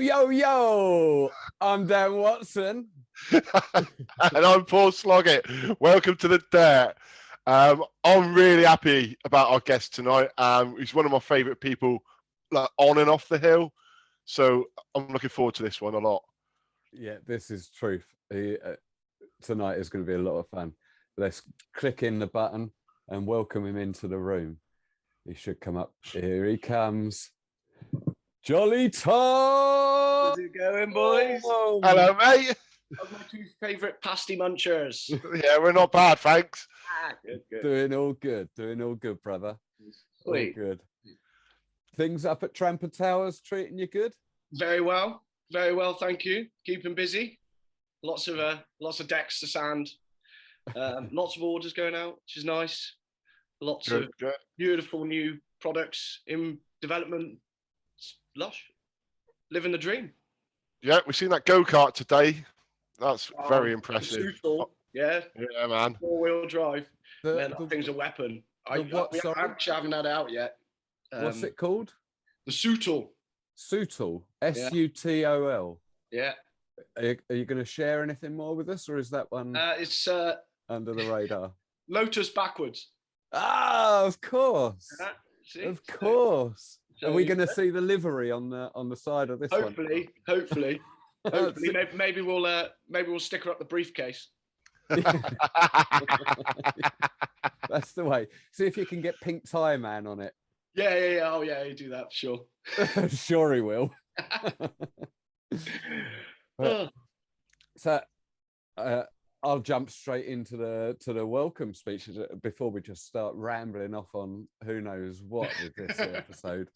Yo. I'm Dan Watson. And I'm Paul Sloggett. Welcome to the Dirt. I'm really happy about our guest tonight. He's one of my favourite people, like, on and off the hill. So I'm looking forward to this one a lot. Yeah, this is truth. Tonight is going to be a lot of fun. Let's click in the button and welcome him into the room. He should come up. Here he comes. Jolly Tom! How's it going, boys? Hello, mate. How's my two favourite pasty munchers? Yeah, we're not bad, thanks. Good. Doing all good, brother. Sweet. All good. Things up at Tramper Towers treating you good? Very well, thank you. Keeping busy. Lots of decks to sand. Lots of orders going out, which is nice. Lots of beautiful new products in development. It's lush. Living the dream. Yeah, we've seen that go-kart today. That's very impressive. Yeah, man. 4-wheel drive. Man, that thing's a weapon. I haven't had it out yet. What's it called? The Sutol. Sutol. Sutol. Yeah. Are you going to share anything more with us, or is that one it's under the radar? Lotus backwards. Ah, of course. See? Of course. So Are we going to see the livery on the side of this one? Hopefully. Maybe we'll sticker up the briefcase. That's the way. See if you can get Pink Tie Man on it. Yeah. Oh yeah, you do that for sure. Sure he will. So I'll jump straight into the welcome speeches before we just start rambling off on who knows what with this episode.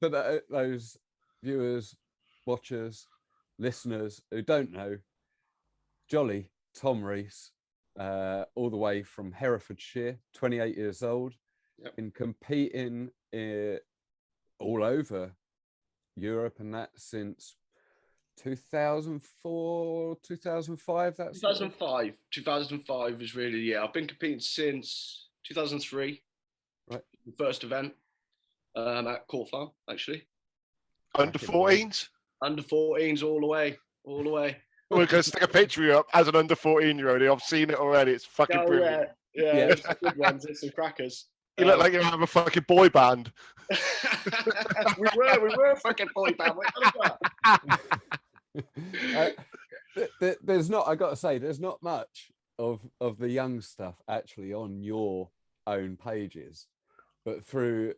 But those viewers, watchers, listeners who don't know, Jolly Tom Reese, all the way from Herefordshire, 28 years old, been competing all over Europe and that since 2004, 2005. 2005 is really, I've been competing since 2003. Right. The first event at Court Farm, actually. Under 14s? Under 14s all the way. We're going to stick a picture of you up as an under 14-year-old. I've seen it already. It's fucking brilliant. Yeah. It's good ones. It's some crackers. You look like you have a fucking boy band. we were a fucking boy band. There's not much of the young stuff actually on your own pages, but through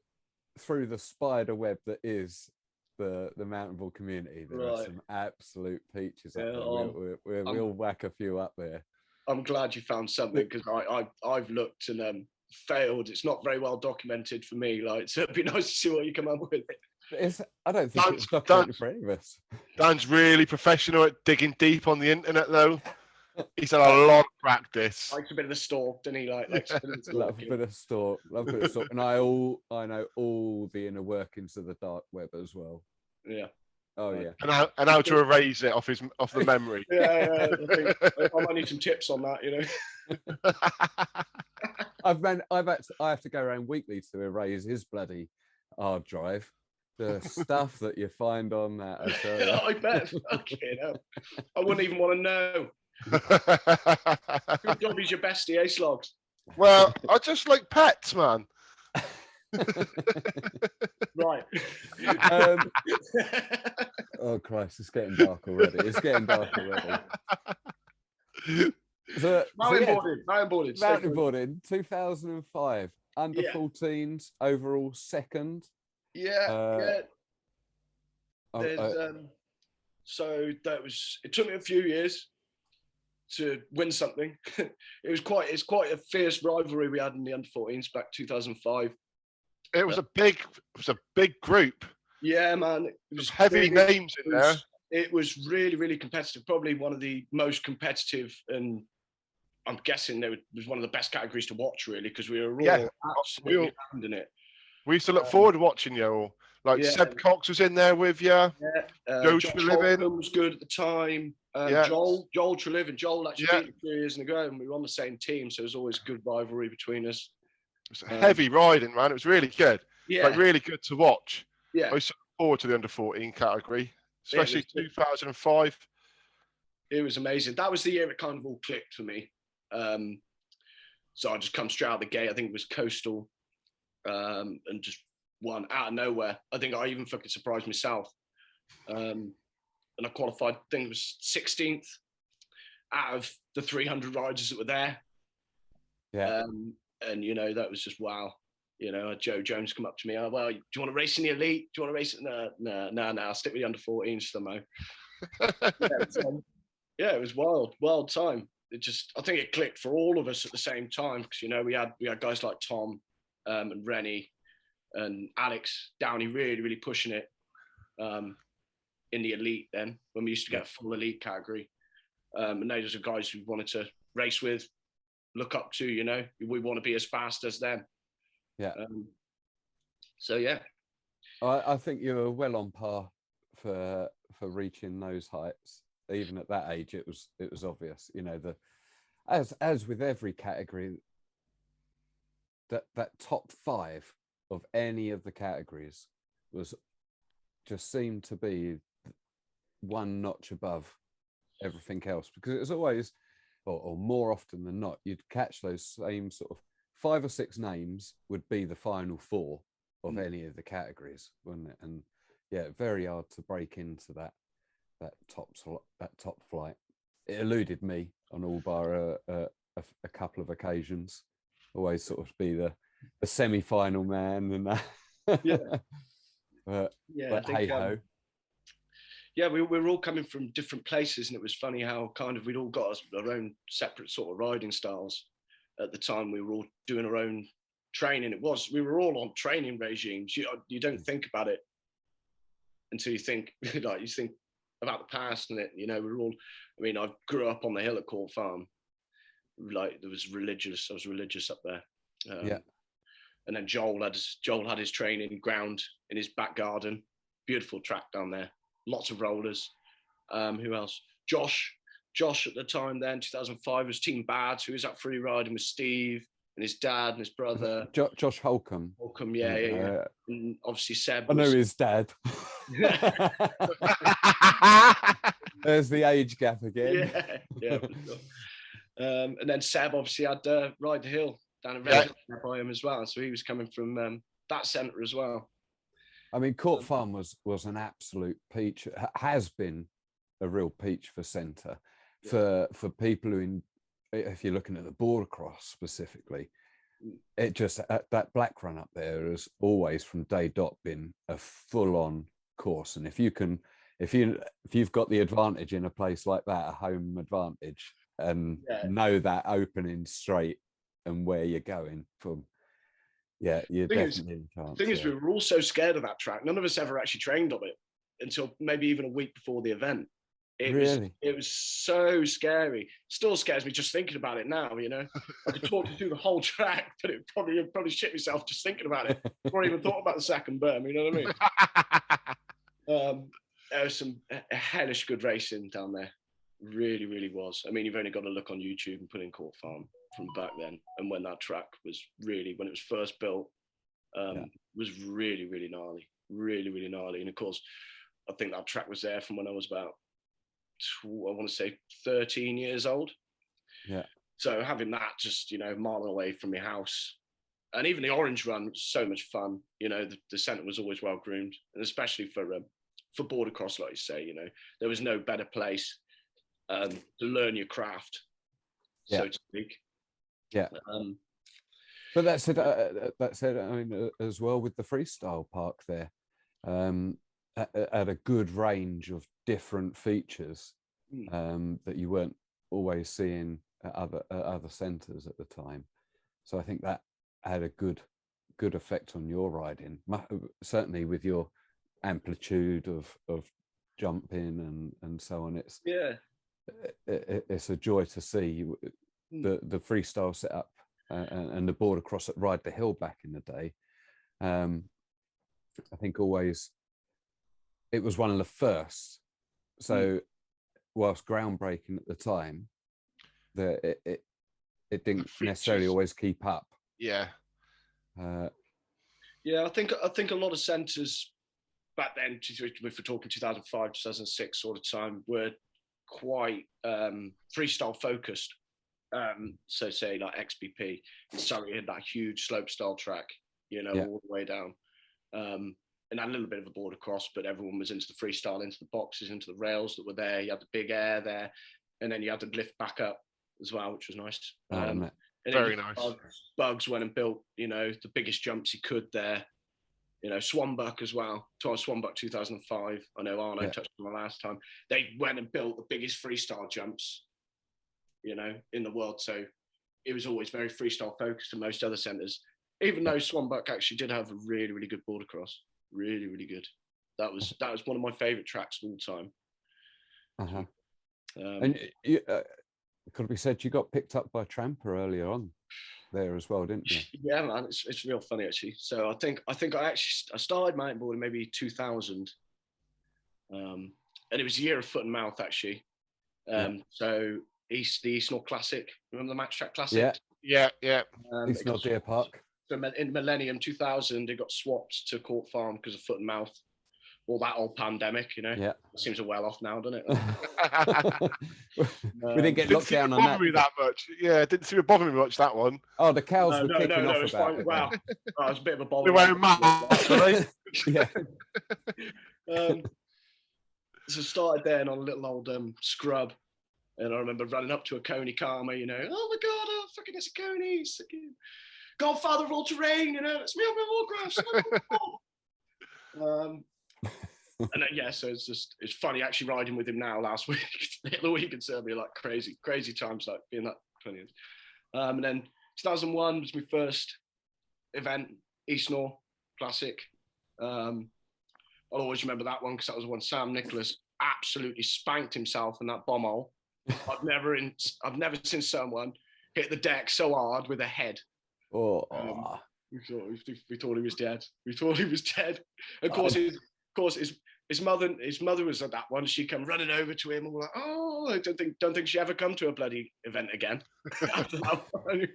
the spider web that is the mountainboard community, there are some absolute peaches up there. We'll whack a few up there. I'm glad you found something, because I've looked and failed. It's not very well documented for me, so it'd be nice to see what you come up with. I don't think it's documented for any of us. Dan's really professional at digging deep on the internet, though. He's had a lot of practice. Likes a bit of the stalk, doesn't he? Love a bit of stalk. And I know all the inner workings of the dark web as well. Yeah. Oh yeah. And how to erase it off the memory. Yeah. I might need some tips on that, I have to go around weekly to erase his bloody hard drive. The stuff that you find on that, I tell you. I bet. Fucking hell. I wouldn't even want to know. Good job he's your bestie, Sloggs? Well, I just like pets, man. Right. Oh Christ, it's getting dark already. Mountainboarding, 2005, under 14s, overall second. So it took me a few years to win something. It's quite a fierce rivalry we had in the under 14s back 2005. It was a big group. Yeah, man. It was heavy names in there. It was really, really competitive. Probably one of the most competitive, and I'm guessing it was one of the best categories to watch, really, because we were all absolutely in it. We used to look forward to watching you all. Seb Cox was in there with you. Yeah. Joe Treliving was good at the time. Joel Treliving. Joel actually beat me 3 years ago, and we were on the same team, so it was always good rivalry between us. It was heavy riding, man. It was really good. Yeah. Really good to watch. Yeah. I used to forward to the under 14 category, especially 2005. It was amazing. That was the year it kind of all clicked for me. So I just come straight out the gate. I think it was Coastal, and just won out of nowhere. I think I even fucking surprised myself. And I qualified, I think it was 16th out of the 300 riders that were there. Yeah. And, you know, that was just wow. You know, Joe Jones come up to me, oh, well, do you want to race in the elite? Do you want to race? No, I'll stick with the under 14s somehow. It was wild time. I think it clicked for all of us at the same time, because, you know, we had guys like Tom and Rennie and Alex Downey really pushing it in the elite then, when we used to get a full elite category. And those are guys we wanted to race with, look up to, you know, we want to be as fast as them. Yeah. So yeah, I think you were well on par for reaching those heights. Even at that age, it was obvious. You know, as with every category, that top 5 of any of the categories just seemed to be one notch above everything else, because it was always, or more often than not, you'd catch those same sort of 5 or 6 names would be the final 4 of any of the categories, wouldn't it? And yeah, very hard to break into that top flight. It eluded me on all bar a couple of occasions. Always sort of be the semi-final man and that. Yeah. but I think, hey ho. Yeah, we were all coming from different places, and it was funny how kind of we'd all got our own separate sort of riding styles. At the time, we were all doing our own training. We were all on training regimes. You don't think about it until you think about the past, and you know, we're all. I mean, I grew up on the hill at Court Farm. Like, I was religious up there. Yeah. And then Joel had his training ground in his back garden. Beautiful track down there. Lots of rollers. Who else? Josh at the time then, 2005, was Team Bad, who was up free riding with Steve and his dad and his brother. Josh Holcomb. Yeah. And obviously Seb. I know his dad. There's the age gap again. Yeah. And then Seb obviously had Ride the Hill down in Reading by him as well. So he was coming from that centre as well. I mean, Court Farm was an absolute peach. Has been a real peach for centre. For people who, if you're looking at the border cross specifically, it just, that black run up there has always from day dot been a full-on course. And if you've got the advantage in a place like that, a home advantage, and know that opening straight and where you're going from, you're definitely in chance. The thing is, we were all so scared of that track. None of us ever actually trained on it until maybe even a week before the event. It was so scary. Still scares me just thinking about it now, you know. I could talk you through the whole track, but I'd probably shit myself just thinking about it. Before I even thought about the second berm, you know what I mean? There was some hellish good racing down there. Really was. I mean, you've only got to look on YouTube and put in Court Farm from back then, and when that track was really, when it was first built, was really gnarly. Really gnarly. And of course, I think that track was there from when I was about, I want to say 13 years old. Yeah. So having that just, you know, a mile away from your house, and even the Orange Run was so much fun. You know, the centre was always well groomed, and especially for border cross, like you say, you know, there was no better place to learn your craft, so to speak. Yeah. But that said, I mean, as well with the freestyle park there, at a good range of different features that you weren't always seeing at other centres at the time. So I think that had a good effect on your riding, certainly with your amplitude of jumping and so on. It's a joy to see the freestyle setup and the border cross at Ride the Hill back in the day. I think always it was one of the first. So whilst groundbreaking at the time, that it didn't necessarily always keep up. I think a lot of centres back then, if we're talking 2005, 2006 sort of time, were quite freestyle focused. So say like XBP in Surrey had that huge slope style track, all the way down. And had a little bit of a border cross, but everyone was into the freestyle, into the boxes, into the rails that were there. You had the big air there, and then you had the lift back up as well, which was nice. Very nice. Bugs went and built, the biggest jumps he could there. Swanbuck as well. Swanbuck 2005. I know Arno touched on the last time. They went and built the biggest freestyle jumps, in the world. So it was always very freestyle focused to most other centres. Even though Swanbuck actually did have a really, really good border cross. Really, really good. That was one of my favourite tracks of all time. And could be said you got picked up by Tramper earlier on there as well, didn't you? Yeah, man, it's real funny actually. So I think I started mountainboarding maybe 2000, and it was a year of foot and mouth actually. So the East North Classic, remember the Match Track Classic? Yeah. East North Deer Park. So in Millennium 2000, it got swapped to Court Farm because of foot and mouth. All that old pandemic, It seems well off now, doesn't it? We didn't get locked down on that. Me that much. Yeah, it didn't seem to bother me much, that one. Oh, the cows were kicking off about it. Wow. It was a bit of a bother. They wearing masks, were they? Yeah. So started then on a little old scrub. And I remember running up to a Coney Karma, oh my God, oh, fucking it's a Coney. It's Godfather of all terrain, it's me up in Warcraft. And so it's funny actually riding with him now last week, the other week in Serbia, like crazy times, like being that 20 years. And then 2001 was my first event, East North Classic. I'll always remember that one because that was when Sam Nicholas absolutely spanked himself in that bomb hole. I've never seen someone hit the deck so hard with a head. We thought he was dead. Of course, his mother was at that one. She come running over to him and we're like, oh, I don't think she ever come to a bloody event again. After that one.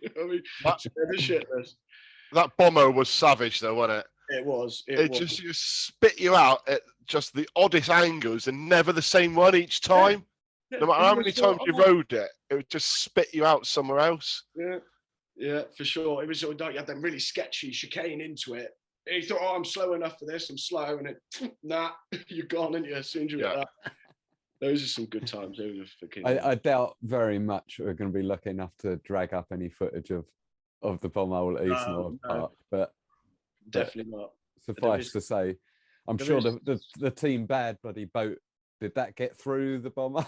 That bomber was savage though, wasn't it? It was. It just spit you out at just the oddest angles and never the same one each time. No matter how many times you rode it, it would just spit you out somewhere else. Yeah, for sure. It was sort of like you had them really sketchy chicane into it. And you thought, I'm slow enough for this. I'm slow. And you're gone, and as soon as you get that. Those are some good times. Those are I doubt very much we're going to be lucky enough to drag up any footage of the bomb hole at East North Park. But definitely not. Suffice to say, I'm sure the Team Bad bloody boat, did that get through the bomb hole?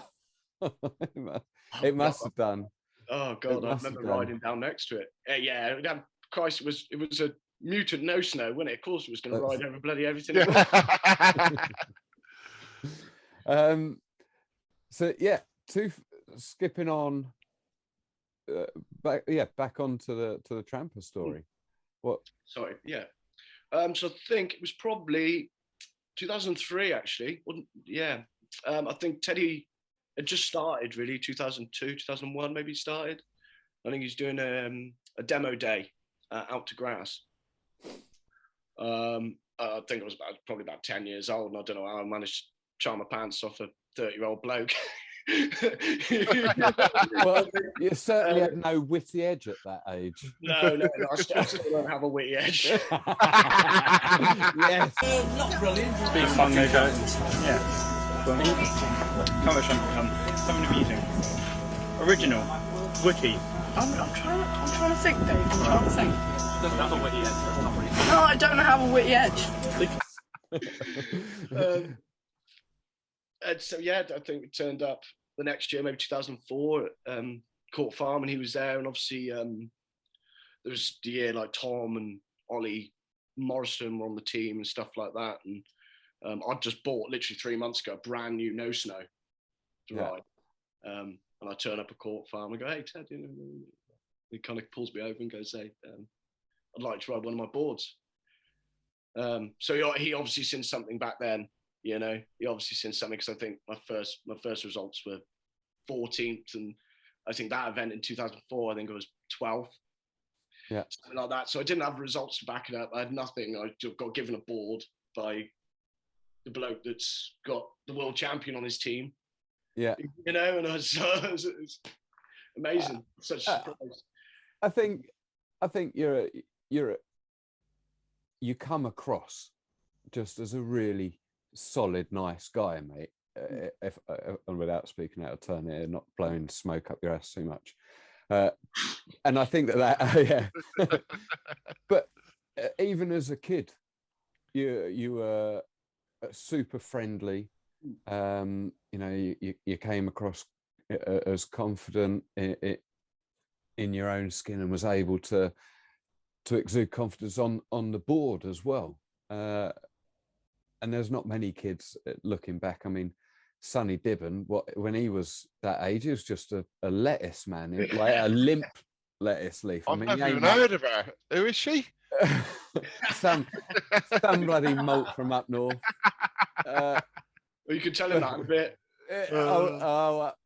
It must have done. Oh God, I remember riding down next to it. Christ, it was a mutant no snow, wasn't it? Of course, it was going to ride over bloody everything. Skipping on, back onto the Tramper story. What? Sorry, yeah. So I think it was probably 2003 actually. I think Teddy had just started really, 2002, 2001 maybe started. I think he's doing a demo day out to grass. I think I was probably about 10 years old, and I don't know how I managed to charm my pants off a 30-year-old bloke. Well, you certainly had no witty edge at that age. No, I still don't have a witty edge. Yes. Not brilliant. It's been fun, no doubt. Yeah. Come on, something amusing. Original. Witty. I'm trying to think, Dave. I'm trying to think. Doesn't have a witty edge. That's not really. No, I don't have a witty edge. And so I think we turned up the next year, maybe 2004, at Court Farm, and he was there. And obviously, there was the year like Tom and Ollie Morrison were on the team and stuff like that. And I'd just bought literally 3 months ago a brand new no snow to ride. And I turn up at Court Farm and go, hey Ted, he kind of pulls me over and goes, hey, I'd like to ride one of my boards. So he obviously seen something back then. He obviously seen something, because I think my first results were 14th, and I think that event in 2004, I think it was 12th. Yeah, something like that. So I didn't have results to back it up. I had nothing. I got given a board by the bloke that's got the world champion on his team. Yeah. And it's amazing. Such a surprise. I think you come across just as a really solid, nice guy, mate. If without speaking out of turn here, not blowing smoke up your ass too much. And I think that but even as a kid, you were super friendly. You came across as confident in your own skin and was able to exude confidence on the board as well. And there's not many kids looking back. I mean, Sonny Dibben, when he was that age, he was just a lettuce man, like a limp lettuce leaf. I've never even heard of her. Who is she? some bloody malt from up north. Well, you could tell him that a bit.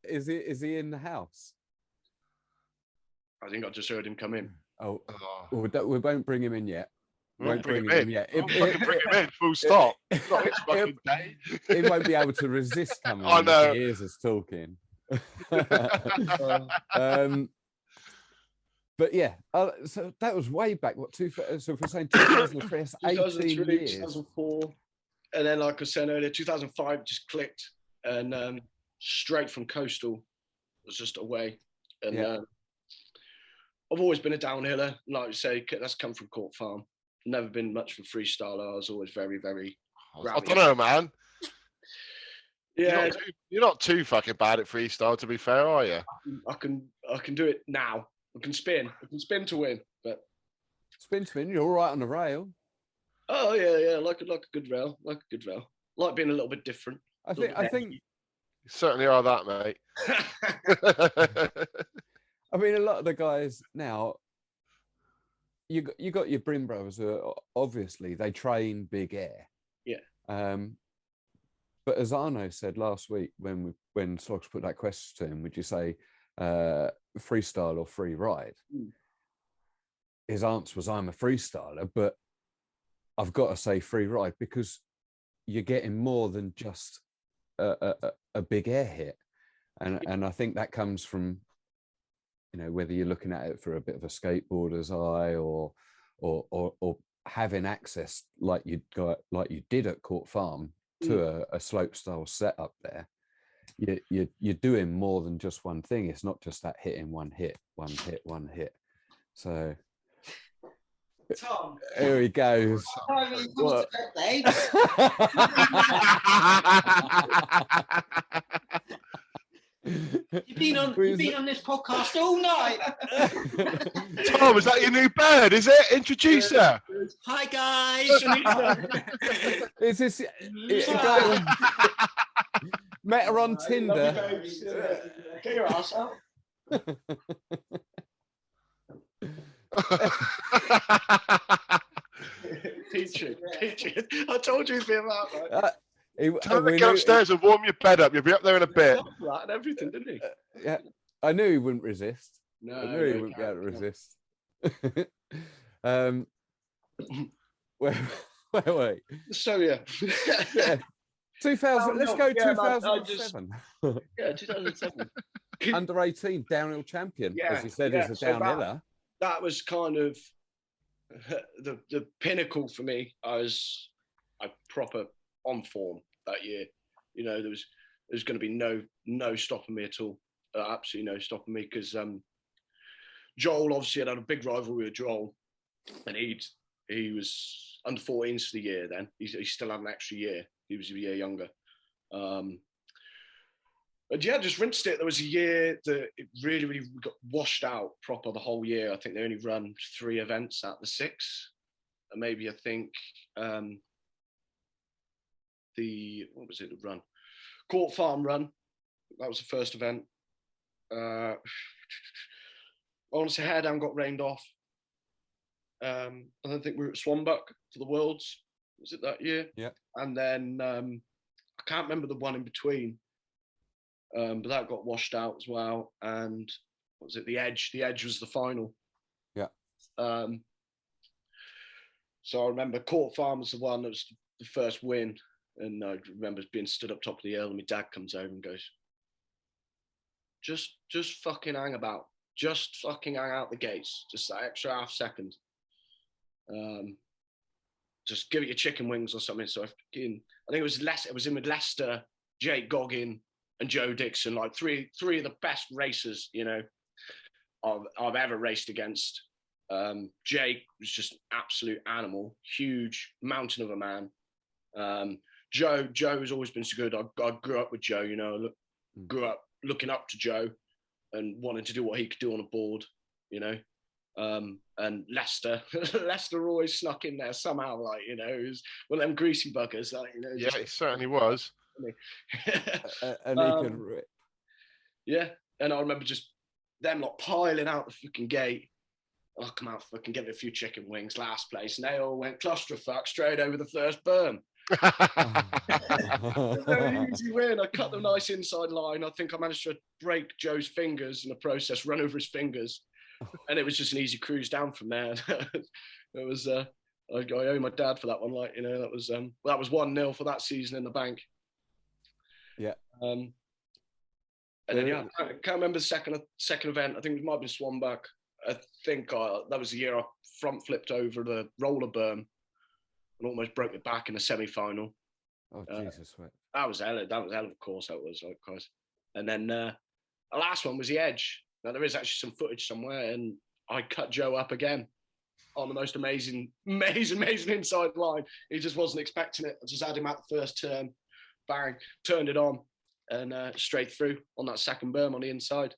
Is he in the house? I think I just heard him come in. Oh. We won't bring him in yet. Won't bring him in yet. Bring him in, full stop. It's not his fucking day. He won't be able to resist coming. I know. If he hears us talking. But yeah, so that was way back. So if we're saying 2003, that's 18 years. 2004, and then like I said earlier, 2005 just clicked, and straight from coastal was just away. And I've always been a downhiller, like you say. That's come from Court Farm. Never been much of a freestyler. I was always very, very. I don't know, man. Yeah, you're not too fucking bad at freestyle, to be fair, are you? I can do it now. I can spin to win, but spin. You're all right on the rail. Oh yeah, like a good rail, like being a little bit different. I think you certainly are that, mate. I mean, a lot of the guys now. You got your Brim brothers who obviously they train big air. Yeah. But as Arno said last week when Sloggs put that question to him, would you say freestyle or free ride? His answer was, I'm a freestyler, but I've got to say free ride because you're getting more than just a big air hit. And I think that comes from, whether you're looking at it for a bit of a skateboarder's eye or having access like you did at Court Farm to a slope style setup there. You're doing more than just one thing. It's not just that hitting one hit. So Tom, here he goes. What? You've been on this podcast all night. Tom, is that your new bird? Is it? Introduce her. Hi guys. Is this met her on Tinder? Get your ass out. Teaching. I told you to be about that. Tell him to get upstairs and warm your bed up. You'll be up there in a bit. That and everything, didn't he? Yeah, I knew he wouldn't resist. No, I knew he wouldn't be able to resist. Wait. So yeah. 2000. Let's go 2007. Yeah, 2007. Under 18 downhill champion, as he said, is a downhiller. That was kind of the pinnacle for me. I was proper on form that year. There was going to be no stopping me at all. Absolutely no stopping me because Joel obviously had a big rivalry with Joel, and he was under 14s for the year. Then he still had an extra year. He was a year younger. But yeah, just rinsed it. There was a year that it really, really got washed out proper the whole year. I think they only run 3 events out of the 6. And maybe I think the run? Court Farm run. That was the first event. Honestly, Hairdown got rained off. I don't think we were at Swanbuck for the Worlds. Was it that year? Yeah. And then I can't remember the one in between. But that got washed out as well. And what was it? The Edge. The Edge was the final. Yeah. So I remember Court Farm was the one that was the first win. And I remember being stood up top of the hill, and my dad comes over and goes, just fucking hang about. Just fucking hang out the gates. Just that extra half second. Just give it your chicken wings or something. So I think it was in with Leicester, Jake Goggin, and Joe Dixon, like three of the best racers, you know, I've ever raced against. Jake was just an absolute animal, huge mountain of a man. Joe has always been so good. I grew up with Joe, you know, grew up looking up to Joe and wanting to do what he could do on a board, you know. And Leicester always snuck in there somehow, like, you know, it was one of them greasy buggers, like, you know. Yeah, he certainly was. And he could rip. Yeah, and I remember just them like piling out the fucking gate. I'll come out, fucking get a few chicken wings, last place, and they all went clusterfuck straight over the first berm. Very easy win. I cut the nice inside line. I think I managed to break Joe's fingers in the process, run over his fingers, and it was just an easy cruise down from there. It was I owe my dad for that one. Like, you know, that was 1-0 for that season in the bank. Yeah. And then I can't remember the second event. I think it might have been Swanback. I think that was the year I front flipped over the roller berm and almost broke my back in the semi-final. Oh, Jesus. That was hell of a course, that was, like, Christ. And then the last one was the Edge. Now, there is actually some footage somewhere, and I cut Joe up again on the most amazing inside line. He just wasn't expecting it. I just had him out the first turn, bang, turned it on, and straight through on that second berm on the inside.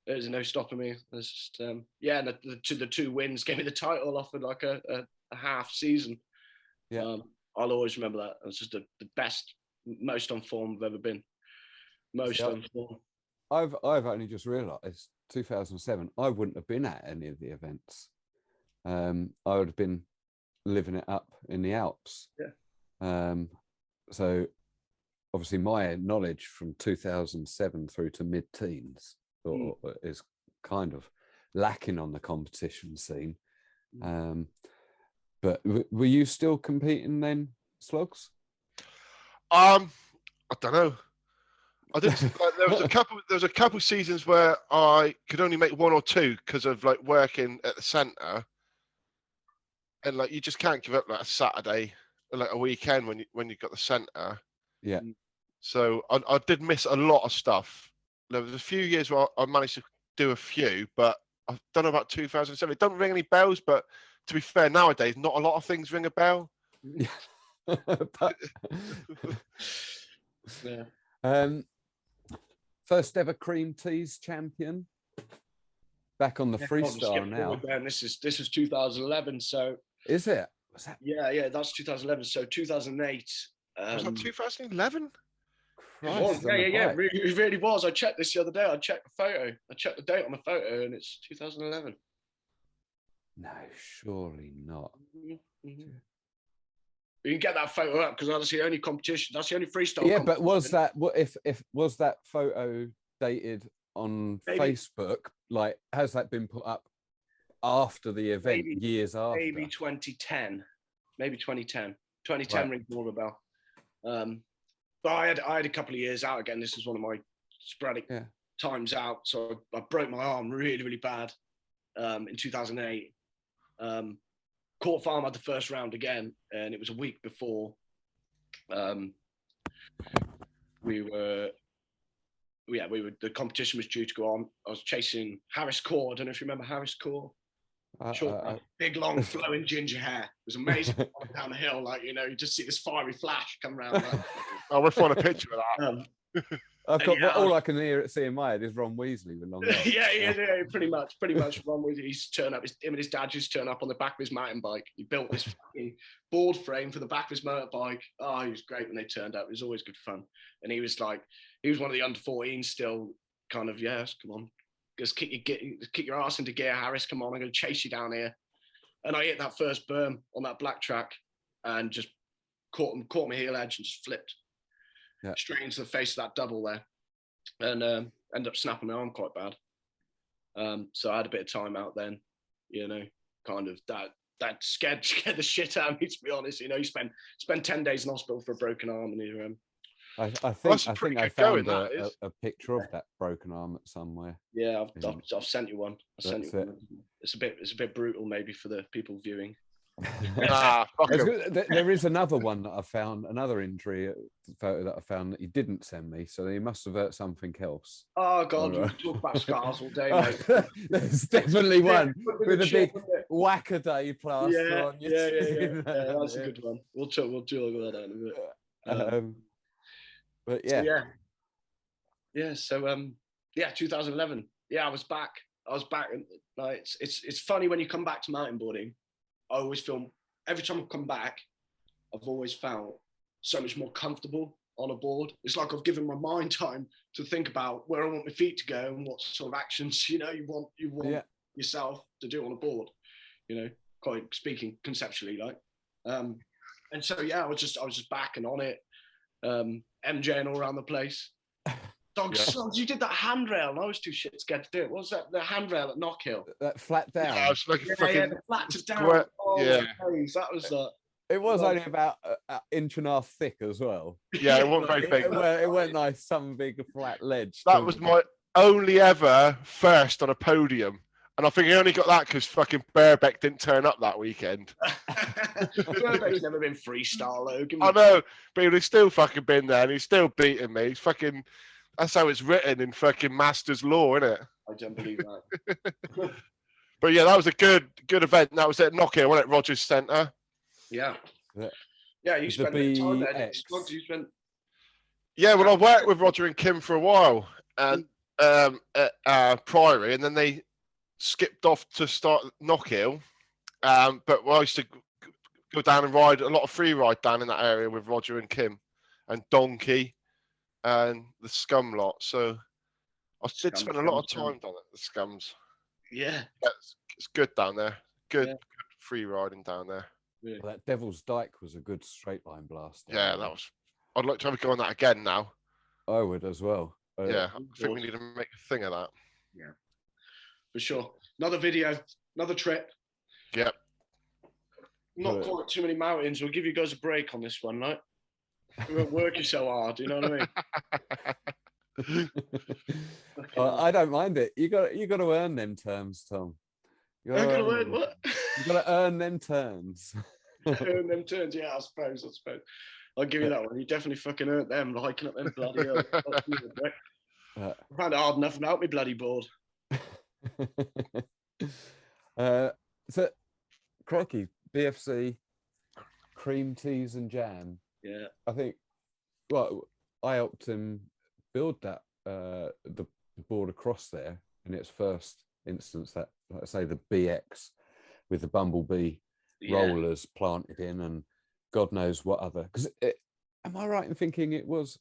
There's no stopping me. There's just, and the two wins gave me the title off of like a half season. Yeah. I'll always remember that. It was just the best, most on form I've ever been. Most on form. I've only just realised 2007. I wouldn't have been at any of the events. I would have been living it up in the Alps. Yeah. So obviously my knowledge from 2007 through to mid-teens is kind of lacking on the competition scene. But were you still competing then, Sloggs? I don't know. I did. There was a couple seasons where I could only make one or two because of like working at the centre, and like you just can't give up like a Saturday, or, like a weekend when you got the centre. Yeah. So I did miss a lot of stuff. There was a few years where I managed to do a few, but I don't know about 2007. It don't ring any bells, but to be fair, nowadays not a lot of things ring a bell. Yeah. First ever cream teas champion. Back on the freestyle now. This is 2011. So is it? Was that? Yeah, that's 2011. So 2008. Was that 2011? Yeah. It really was. I checked this the other day. I checked the photo. I checked the date on the photo, and it's 2011. No, surely not. Mm-hmm. You can get that photo up because that's the only competition. That's the only freestyle. Yeah, but was that if was that photo dated on Facebook? Like, has that been put up after the event, years after? Maybe 2010. Maybe 2010. 2010 right. Rings more of a bell. But I had a couple of years out again. This was one of my sporadic times out. So I broke my arm really, really bad in 2008. Court Farm had the first round again, and it was a week before the competition was due to go on. I was chasing Harris Core. I don't know if you remember Harris Core. Short, big, long, flowing ginger hair. It was amazing down the hill. Like, you know, you just see this fiery flash come around. Like, we'll find a picture of that. I've got all I can see in my head is Ron Weasley with long hair. yeah, pretty much. Ron Weasley used to turn up. Him and his dad used to turn up on the back of his mountain bike. He built this fucking board frame for the back of his motorbike. Oh, he was great when they turned up. It was always good fun. And he was one of the under 14s still. Kind of, yes, come on, just kick your ass into gear, Harris. Come on, I'm going to chase you down here. And I hit that first berm on that black track and just caught my heel edge and just flipped. Yeah. Straight into the face of that double there, and ended up snapping my arm quite bad. So I had a bit of time out then, you know, kind of that that scared the shit out of me, to be honest. You know, you spend 10 days in hospital for a broken arm, and you're I that's think I good going, found that is. a picture of that broken arm somewhere. yeah, I've sent you one. That's it. It's a bit brutal maybe for the people viewing. Fuck 'em. There is another one that I found, another injury photo that I found that you didn't send me, so you must have hurt something else. Oh God, All we right. talk about scars all day, mate. There's definitely one with a big Shit, wasn't it? whack-a-day plaster on your yeah. skin. That's a good one. We'll talk about that in a bit. But yeah. So 2011. Yeah, I was back, and like it's funny when you come back to mountain boarding. I always feel every time I come back, I've always felt so much more comfortable on a board. It's like I've given my mind time to think about where I want my feet to go and what sort of actions you want yourself to do on a board. You know, quite speaking conceptually, like. And so I was just back and on it, MJing all around the place. Sloggs, you did that handrail, and I was too scared to do it. What was that? The handrail at Knockhill. That flat down. Yeah, it's like a fucking the flat to down. square- Oh, yeah. please, that was It was only about an inch and a half thick as well. Yeah, it wasn't very big. It weren't like some big flat ledge. That was my only ever first on a podium. And I think he only got that because fucking Barebeck didn't turn up that weekend. Barebeck's never been freestyle, Logan. I know, but he's still fucking been there and he's still beating me. He's fucking, that's how it's written in fucking Master's Law, isn't it? I don't believe that. But yeah, that was a good event. That was at Knockhill, wasn't it? Rogers Centre. Yeah, you The spent a bit of time there. BX. Sloggs, you spent. Yeah, well, I worked with Roger and Kim for a while and at Priory, and then they skipped off to start Knockhill. But I used to go down and ride a lot of free ride down in that area with Roger and Kim and Donkey and the Scum lot. So I did spend a lot of time down at the Scums. Yeah. It's good down there. Good free riding down there. Yeah. Well, that Devil's Dyke was a good straight line blast. Yeah, that was. I'd like to have a go on that again now. I would as well. Yeah, I think we need to make a thing of that. Yeah, for sure. Another video, another trip. Yep. Not quite too many mountains. We'll give you guys a break on this one, right? We won't work you so hard. You know what I mean? I don't mind it. You got to earn them terms, Tom. I'm gonna earn what? You got to earn them turns. Earn them turns. Yeah, I suppose. I'll give you that one. You definitely fucking earned them, hiking up them bloody hills. I found it hard enough without me bloody board. So, crikey, BFC, cream teas and jam. Yeah. I think, well, I helped him build that, the board across there in its first instance, that, like I say, the BX with the Bumblebee rollers planted in and God knows what other, because am I right in thinking it was,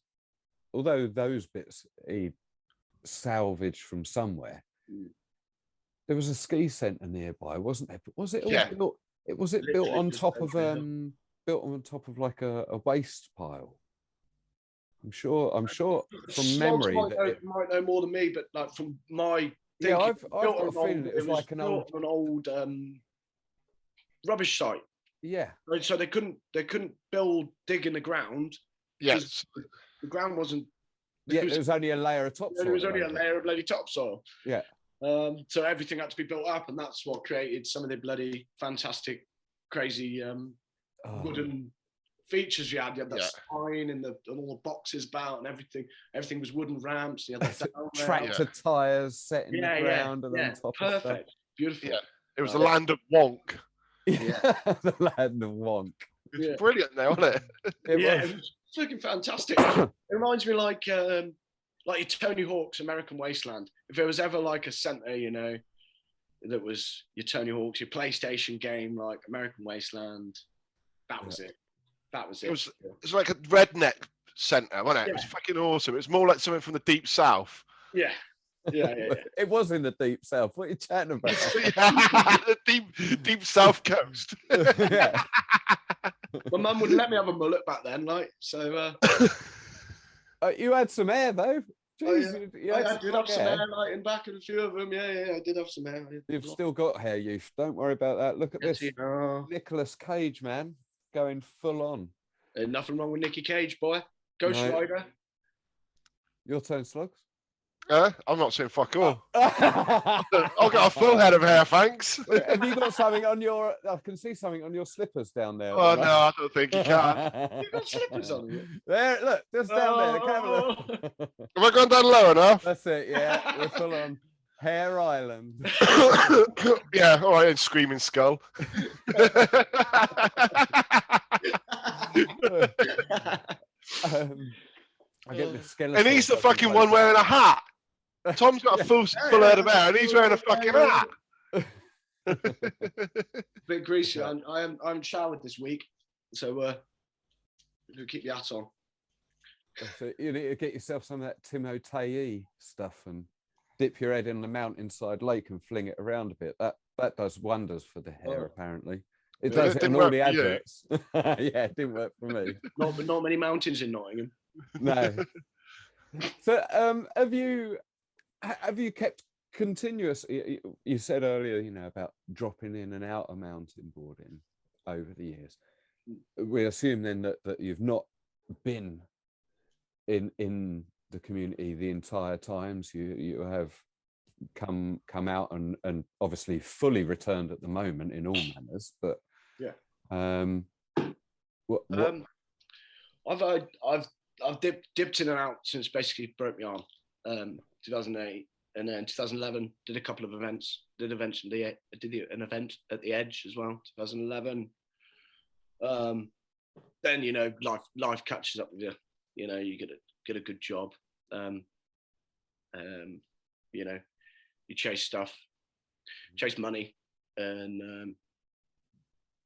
although those bits he salvaged from somewhere, there was a ski centre nearby, wasn't there? Was it all built? Was it built on top of like a waste pile? I'm sure from memory. Might know more than me, but like from my thinking, I've got a feeling it was like an old rubbish site. Yeah. So they couldn't dig in the ground. Yes. The ground wasn't. Yeah, there was only a layer of topsoil. There was only a layer of bloody topsoil. Yeah. So everything had to be built up, and that's what created some of the bloody fantastic, crazy wooden features you had. You had that spine and all the boxes about and everything. Everything was wooden ramps. You had the tractor tires set in the ground and on top of stuff. Beautiful. Yeah. It was the land of wonk. Yeah, the land of wonk. It's brilliant now, wasn't it? It was fucking fantastic. It reminds me like your Tony Hawk's American Wasteland. If there was ever like a centre, you know, that was your Tony Hawk's, your PlayStation game, like American Wasteland, that was it. That was it. It was like a redneck centre, wasn't it? It was fucking awesome. It was more like something from the deep south. Yeah. Yeah. It was in the deep south. What are you chatting about? The deep south coast. Yeah. My mum wouldn't let me have a mullet back then, like so. You had some hair though. Jeez, I did have some hair lighting back in a few of them. Yeah, I did have some hair. You've still got hair, youth. Don't worry about that. Look at Yes, this. you know. Nicolas Cage, man, going full on. Ain't nothing wrong with Nicky Cage, boy. Ghost No. Rider. Your turn, Sloggs. I'm not saying fuck all. I've got a full head of hair, thanks. Have you got something on your? I can see something on your slippers down there. Oh, no, I don't think you can. You got slippers on you. There, look, just down there. Have a look. Have I gone down low enough? That's it. Yeah, we're full on Hair Island. Yeah, all right, and Screaming Skull. I get the skeleton. And he's the fucking one wearing a hat. Tom's got a full head of hair, and he's wearing a fucking hat. Bit greasy. I'm showered this week, so we'll keep the hat on. So you need to get yourself some of that Timotei stuff and dip your head in the mountainside lake and fling it around a bit. That does wonders for the hair, apparently. It does it in all the adverts. Yeah, it didn't work for me. Not many mountains in Nottingham. No. So have you kept continuous? You said earlier, about dropping in and out of mountain boarding over the years. We assume then that you've not been in the community the entire times. You have come out and obviously fully returned at the moment in all manners. But I've dipped in and out since basically broke my arm, 2008, and then 2011 did a couple of events. Did an event at the Edge as well, 2011. Then life catches up with you. You get a good job. You chase stuff, chase money, and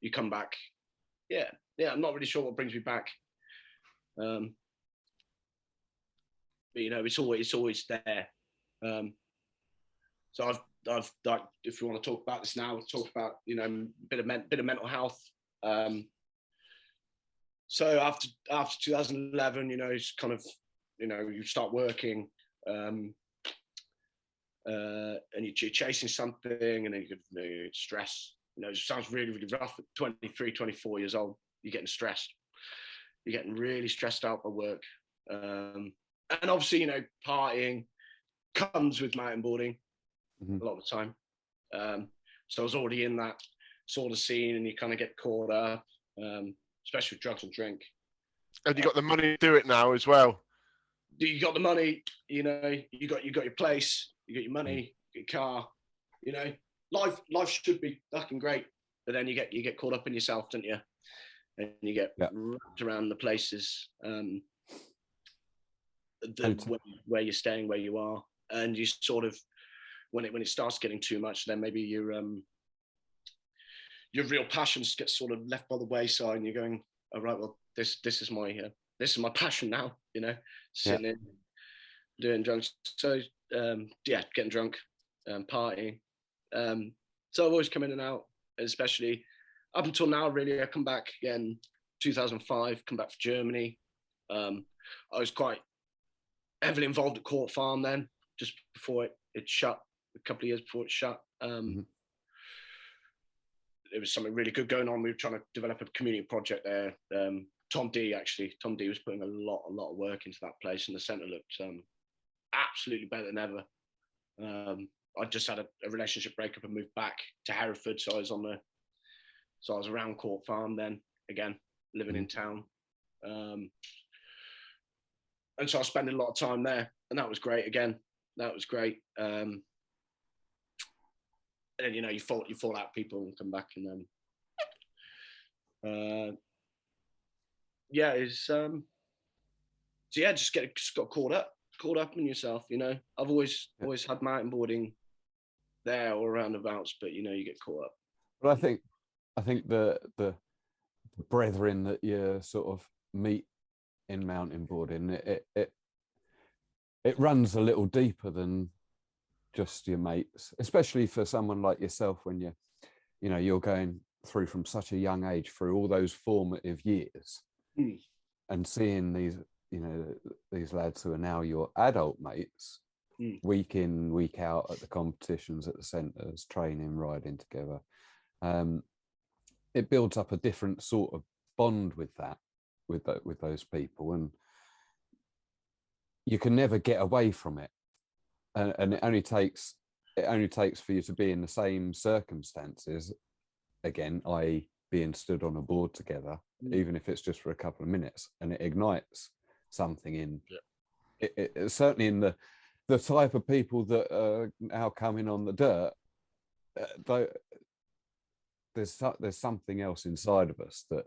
you come back. Yeah. I'm not really sure what brings me back. But it's always there. So I've like, if you want to talk about this now, talk about a bit of mental health. So after 2011, it's kind of you start working, and you're chasing something, and then you get stress. It sounds really, really rough at 23, 24 years old. You're getting stressed. You're getting really stressed out by work. And obviously, partying comes with mountain boarding a lot of the time. So I was already in that sort of scene, and you kind of get caught up, especially with drugs and drink. And you got the money to do it now as well. You got the money, you got your place, you got your money, your car, life should be fucking great, but then you get caught up in yourself, don't you? And you get wrapped around the places where you're staying, where you are, and you sort of when it starts getting too much, then maybe your real passions get sort of left by the wayside, and you're going, all right, well, this is my passion now, sitting in doing drugs. So getting drunk, partying. So I've always come in and out, especially up until now. Really, I come back again 2005. Come back for Germany. I was quite heavily involved at Court Farm then, just before it shut. A couple of years before it shut. There was something really good going on. We were trying to develop a community project there. Tom D was putting a lot of work into that place, and the centre looked absolutely better than ever. I just had a relationship breakup and moved back to Hereford, so I was around Court Farm then again, living in town, and so I was spending a lot of time there, and that was great. Again, that was great. And then you fall out with people and come back, and then just got caught up in yourself. I've always had mountain boarding there or roundabouts, but you get caught up. Well, I think the brethren that you sort of meet in mountain boarding, it runs a little deeper than just your mates, especially for someone like yourself when you're going through from such a young age through all those formative years and seeing you know, these lads who are now your adult mates, week in, week out at the competitions, at the centres, training, riding together. It builds up a different sort of bond with those people, and you can never get away from it. And it only takes for you to be in the same circumstances again, i.e. being stood on a board together, even if it's just for a couple of minutes, and it ignites something in it certainly in the type of people that are now coming on the dirt. There's something else inside of us that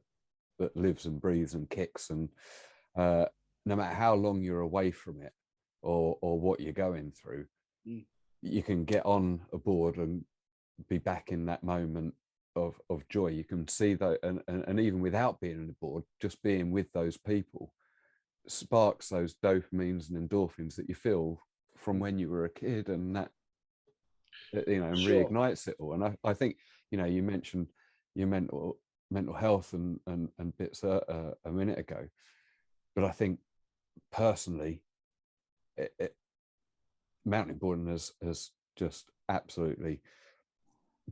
lives and breathes and kicks, and no matter how long you're away from it or what you're going through, you can get on a board and be back in that moment of joy. You can see that, and even without being on the board, just being with those people sparks those dopamines and endorphins that you feel from when you were a kid, and that, you know, and reignites it all. And I think, you know, you mentioned your mental health and bits a minute ago, but I think personally, mountain boarding has just absolutely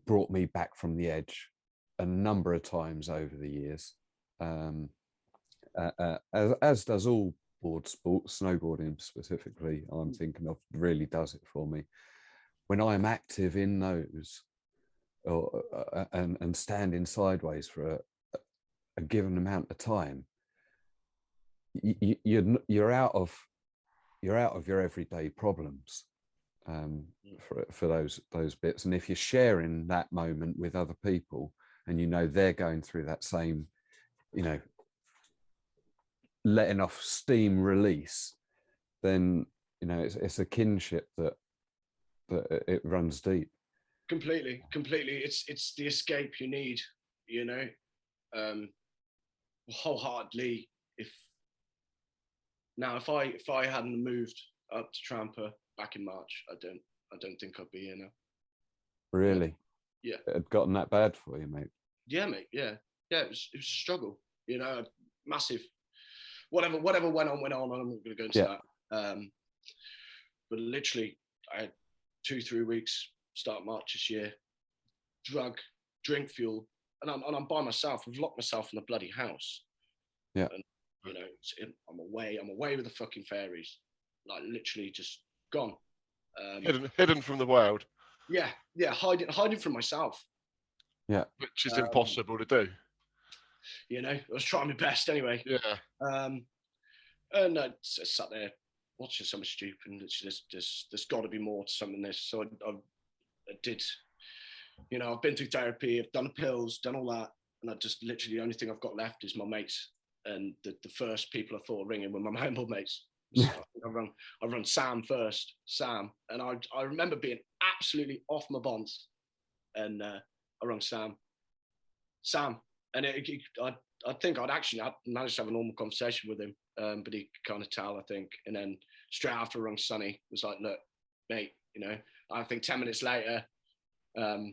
brought me back from the edge a number of times over the years, as does all board sports. Snowboarding specifically, I'm thinking of, really does it for me. When I'm active in those, and standing sideways for a given amount of time, you're out of your everyday problems, for those bits. And if you're sharing that moment with other people, and you know they're going through that same, you know, letting off steam release, then, you know, it's a kinship that it runs deep. Completely. It's the escape you need, you know, wholeheartedly. If I hadn't moved up to Tramper back in March, I don't think I'd be here now. Really? Yeah. It had gotten that bad for you, mate? Yeah, mate. Yeah. It was a struggle, you know, massive. Whatever went on. I'm not going to go into that. But literally, I had 2-3 weeks start March this year. Drink fuel, and I'm by myself. I've locked myself in the bloody house. Yeah. And, you know, I'm away with the fucking fairies, like literally just gone. Hidden from the world. Yeah, hiding from myself. Yeah, which is impossible to do. You know, I was trying my best anyway. Yeah. And I sat there watching something stupid, and there's got to be more to something than this. So I did. You know, I've been through therapy, I've done the pills, done all that, and I just literally the only thing I've got left is my mates. And the first people I thought of ringing were my mountainboard mates. So I run Sam first, and I remember being absolutely off my bonds, and I rung Sam, and I think I'd managed to have a normal conversation with him, but he could kind of tell, I think. And then straight after I rung Sonny, was like, look, mate, you know, I think 10 minutes later, I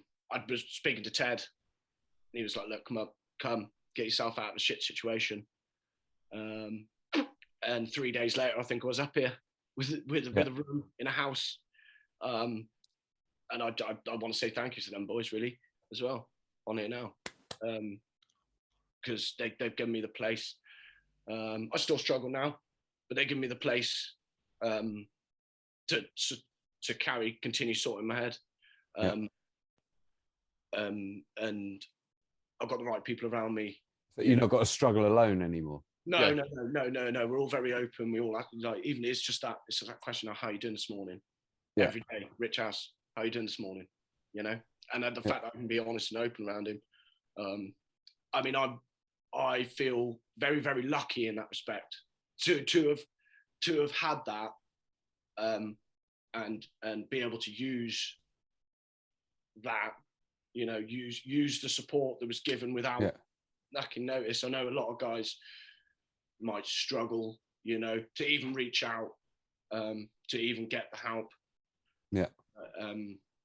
was speaking to Ted, and he was like, look, come, get yourself out of a shit situation. And 3 days later, I think I was up here with a room in a house. And I want to say thank you to them boys, really, as well, on here now. Because they've given me the place. I still struggle now, but they give me the place to continue sorting my head. And I've got the right people around me. So you've not got to struggle alone anymore. No. We're all very open. We all act like, even it's just that question of how you doing this morning. Yeah. Every day, Rich House, how you doing this morning? You know, and the fact that I can be honest and open around him. I mean, I feel very, very lucky in that respect to have had that, and be able to use that, you know, use the support that was given without lacking notice. I know a lot of guys might struggle, you know, to even reach out, to even get the help. Yeah.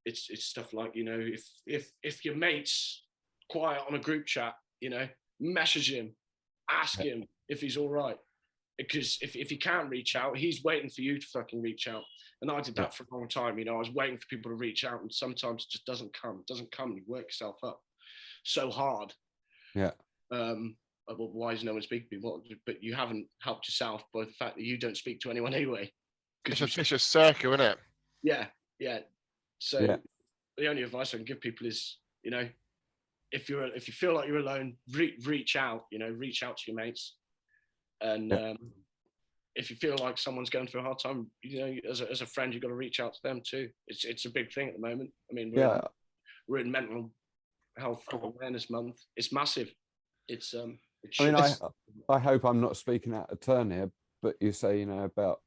It's stuff like, you know, if your mate's quiet on a group chat, you know, message him, ask him if he's all right. because if he can't reach out, he's waiting for you to fucking reach out. And I did that for a long time. You know, I was waiting for people to reach out, and sometimes it just doesn't come. It doesn't come. You work yourself up so hard. Yeah. Well, why is no one speaking to me? Well, but you haven't helped yourself by the fact that you don't speak to anyone anyway. It's a vicious circle, isn't it? Yeah, yeah. So the only advice I can give people is, you know, if you feel like you're alone, reach out. You know, reach out to your mates, and if you feel like someone's going through a hard time, you know, as a friend, you've got to reach out to them too. It's a big thing at the moment. I mean, we're in mental health awareness month. It's massive. It's I mean, I hope I'm not speaking out of turn here, but you say, you know, about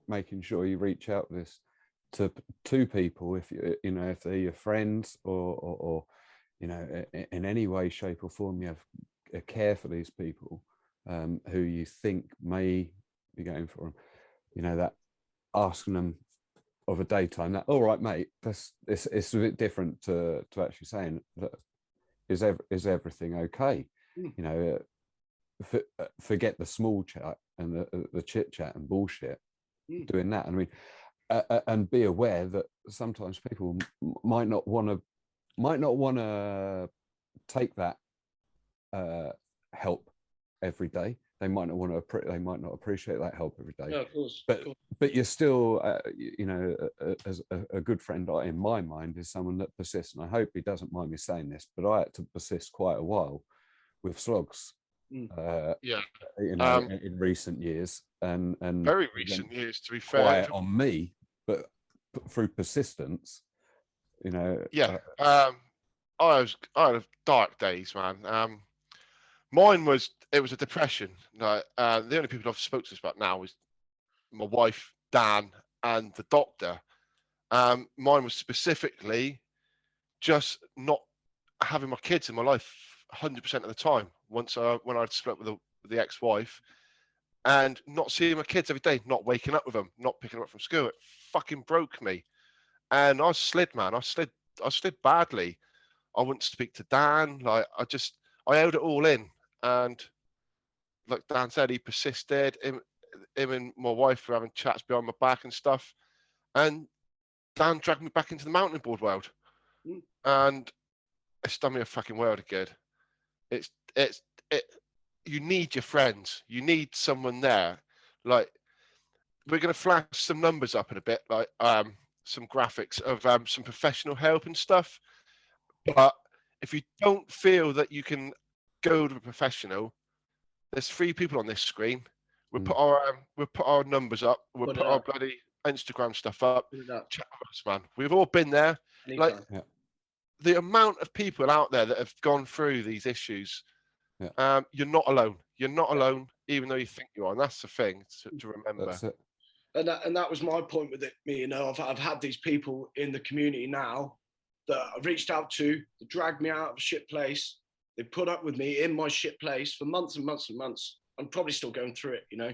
making sure you reach out to people, if you know, if they're your friends or you know, in any way, shape or form, you have a care for these people who you think may be going for them, you know, that asking them of a daytime, that, all right, mate, it's a bit different to actually saying that, is everything okay? You know, forget the small chat and the chit chat and bullshit. Doing that, I mean, and be aware that sometimes people might not want to take that help every day. They might not want to. They might not appreciate that help every day. Yeah, of course. But you're still, you know, as a good friend in my mind is someone that persists, and I hope he doesn't mind me saying this, but I had to persist quite a while with Sloggs. You know, in recent years, and very recent years, to be fair, quiet on me, but through persistence, you know. I had dark days, man. Mine was a depression. Like, the only people I've spoken to this about now is my wife, Dan, and the doctor. Mine was specifically just not having my kids in my life 100% of the time. When I'd split with the ex-wife, and not seeing my kids every day, not waking up with them, not picking them up from school, it fucking broke me. And I slid, man. I slid badly. I wouldn't speak to Dan. Like, I held it all in. And like Dan said, he persisted. Him and my wife were having chats behind my back and stuff. And Dan dragged me back into the mountain board world. And it's done me a fucking world of good. You need your friends. You need someone there. Like, we're going to flash some numbers up in a bit, like some graphics of some professional help and stuff. But if you don't feel that you can go to a professional, there's 3 people on this screen. We'll put our numbers up. We'll put our bloody Instagram stuff up. Chat with us, man. We've all been there. Like, the amount of people out there that have gone through these issues, you're not alone. You're not alone, even though you think you are. And that's the thing to remember. That's it. And that was my point with it. You know, I've had these people in the community now that I reached out to, that dragged me out of a shit place. They put up with me in my shit place for months and months and months. I'm probably still going through it, you know.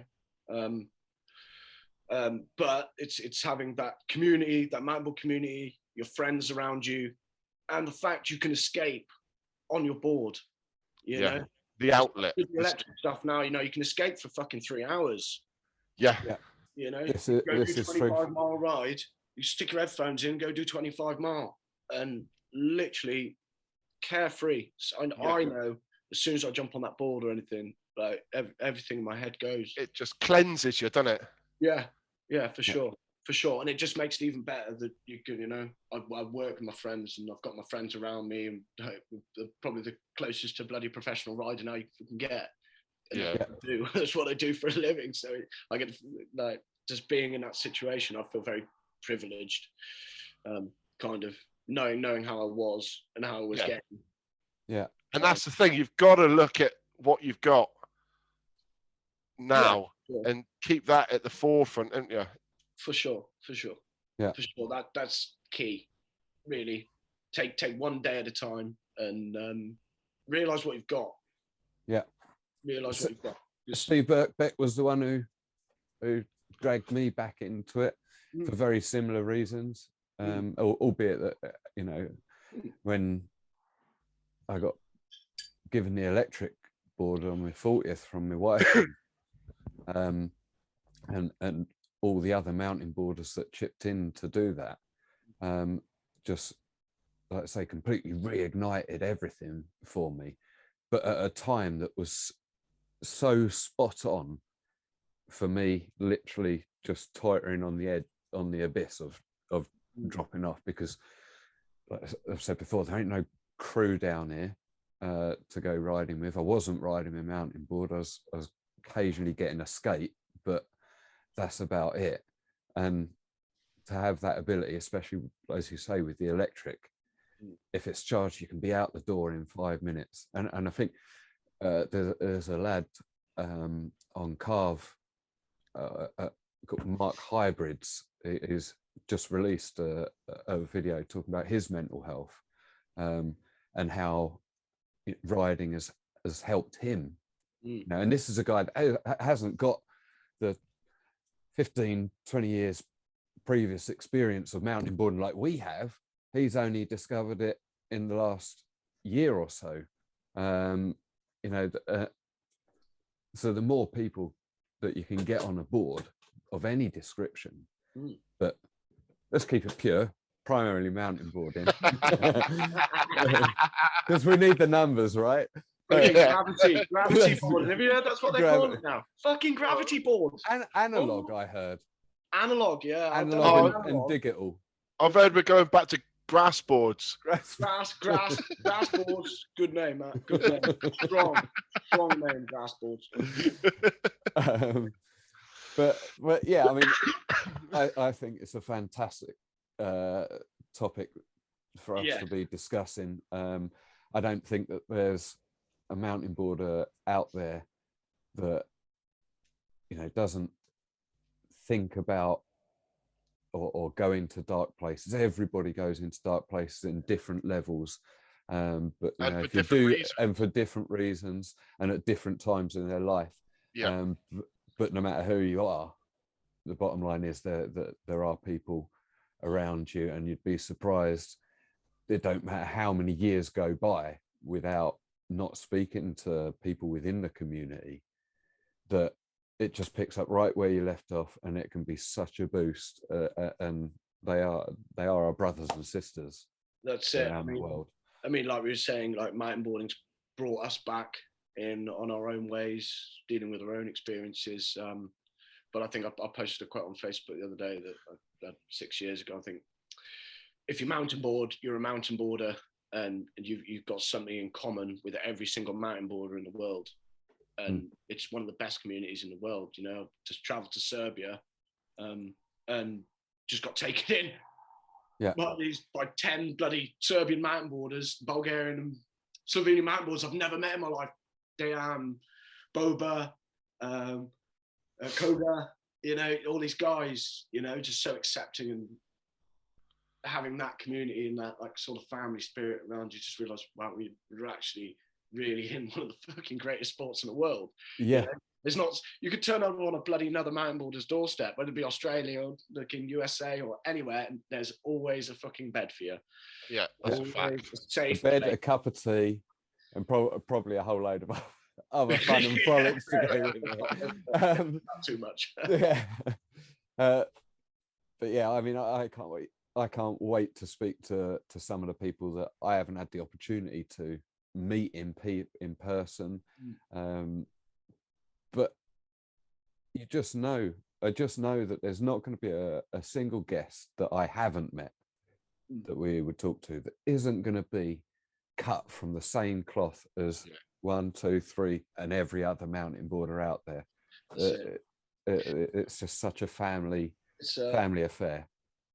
But it's having that community, that mountainboard community, your friends around you, and the fact you can escape on your board, you know. The outlet. With the electric stuff now, you know, you can escape for fucking 3 hours. Yeah. You know, this do a is 25-mile ride, you stick your headphones in, go do 25 mile, and literally carefree. And I know as soon as I jump on that board or anything, like everything in my head goes. It just cleanses you, doesn't it? Yeah, for sure. For sure. And it just makes it even better that you can, you know, I work with my friends and I've got my friends around me, and probably the closest to bloody professional rider now you can get. And that's what I do for a living. So I get, like, just being in that situation, I feel very privileged, kind of knowing how I was and how I was getting. Yeah. And that's the thing. You've got to look at what you've got now and keep that at the forefront, haven't you? For sure. Yeah. For sure. That's key. Really, take one day at a time and realize what you've got. Yeah. Realize what you've got. Steve Birkbeck was the one who dragged me back into it for very similar reasons. Albeit that, you know, when I got given the electric board on my 40th from my wife, and all the other mountain boarders that chipped in to do that, just, like I say, completely reignited everything for me, but at a time that was so spot on for me, literally just tottering on the edge, on the abyss of dropping off, because like I've said before, there ain't no crew down here to go riding with. I wasn't riding my mountain board. I was occasionally getting a skate, but that's about it. And to have that ability, especially as you say with the electric, if it's charged, you can be out the door in 5 minutes. And I think there's a lad on Carve called Mark Hybrids. He's just released a video talking about his mental health and how riding has helped him. Now, and this is a guy that hasn't got the 15, 20 years previous experience of mountain boarding like we have. He's only discovered it in the last year or so. So the more people that you can get on a board of any description, but let's keep it pure, primarily mountain boarding, because we need the numbers, right? Okay, gravity board. Have you heard that's what they call it now? Fucking gravity board. Analog, I heard. Analog, yeah. Analog and digital. I've heard we're going back to grass boards. Grass boards. Good name, Matt. Good name. Strong name, grass boards. But yeah, I mean, I think it's a fantastic topic for us to be discussing. I don't think that there's a mountain boarder out there that doesn't think about or go into dark places. Everybody goes into dark places in different levels, but if you do, and for different reasons and at different times in their life. But no matter who you are, the bottom line is that there are people around you, and you'd be surprised. It don't matter how many years go by without not speaking to people within the community, that it just picks up right where you left off, and it can be such a boost. And they are our brothers and sisters. That's it. The world. I mean, like we were saying, like mountain boarding's brought us back on our own ways, dealing with our own experiences. But I think I posted a quote on Facebook the other day that 6 years ago. I think if you mountain board, you're a mountain boarder, and you've got something in common with every single mountain boarder in the world. And it's one of the best communities in the world. Just traveled to Serbia, and just got taken in by 10 bloody Serbian mountain boarders, Bulgarian and Slovenian mountain boarders I've never met in my life. Dejan, Boba, Koga, all these guys, just so accepting, and having that community and that like sort of family spirit around you, just realize, wow, we're actually really in one of the fucking greatest sports in the world. There's not, you could turn over on a bloody another mountain boarder's doorstep, whether it be Australia or looking USA or anywhere, and there's always a fucking bed for you. Yeah, that's a fact. A bed, a cup of tea, and probably a whole load of other fun and frolics to go with it. Not too much. But yeah, I mean, I can't wait. I can't wait to speak to some of the people that I haven't had the opportunity to meet in person. But I just know that there's not going to be a single guest that I haven't met that we would talk to that isn't going to be cut from the same cloth as 1, 2, 3 and every other mountain boarder out there. It's just such a family affair.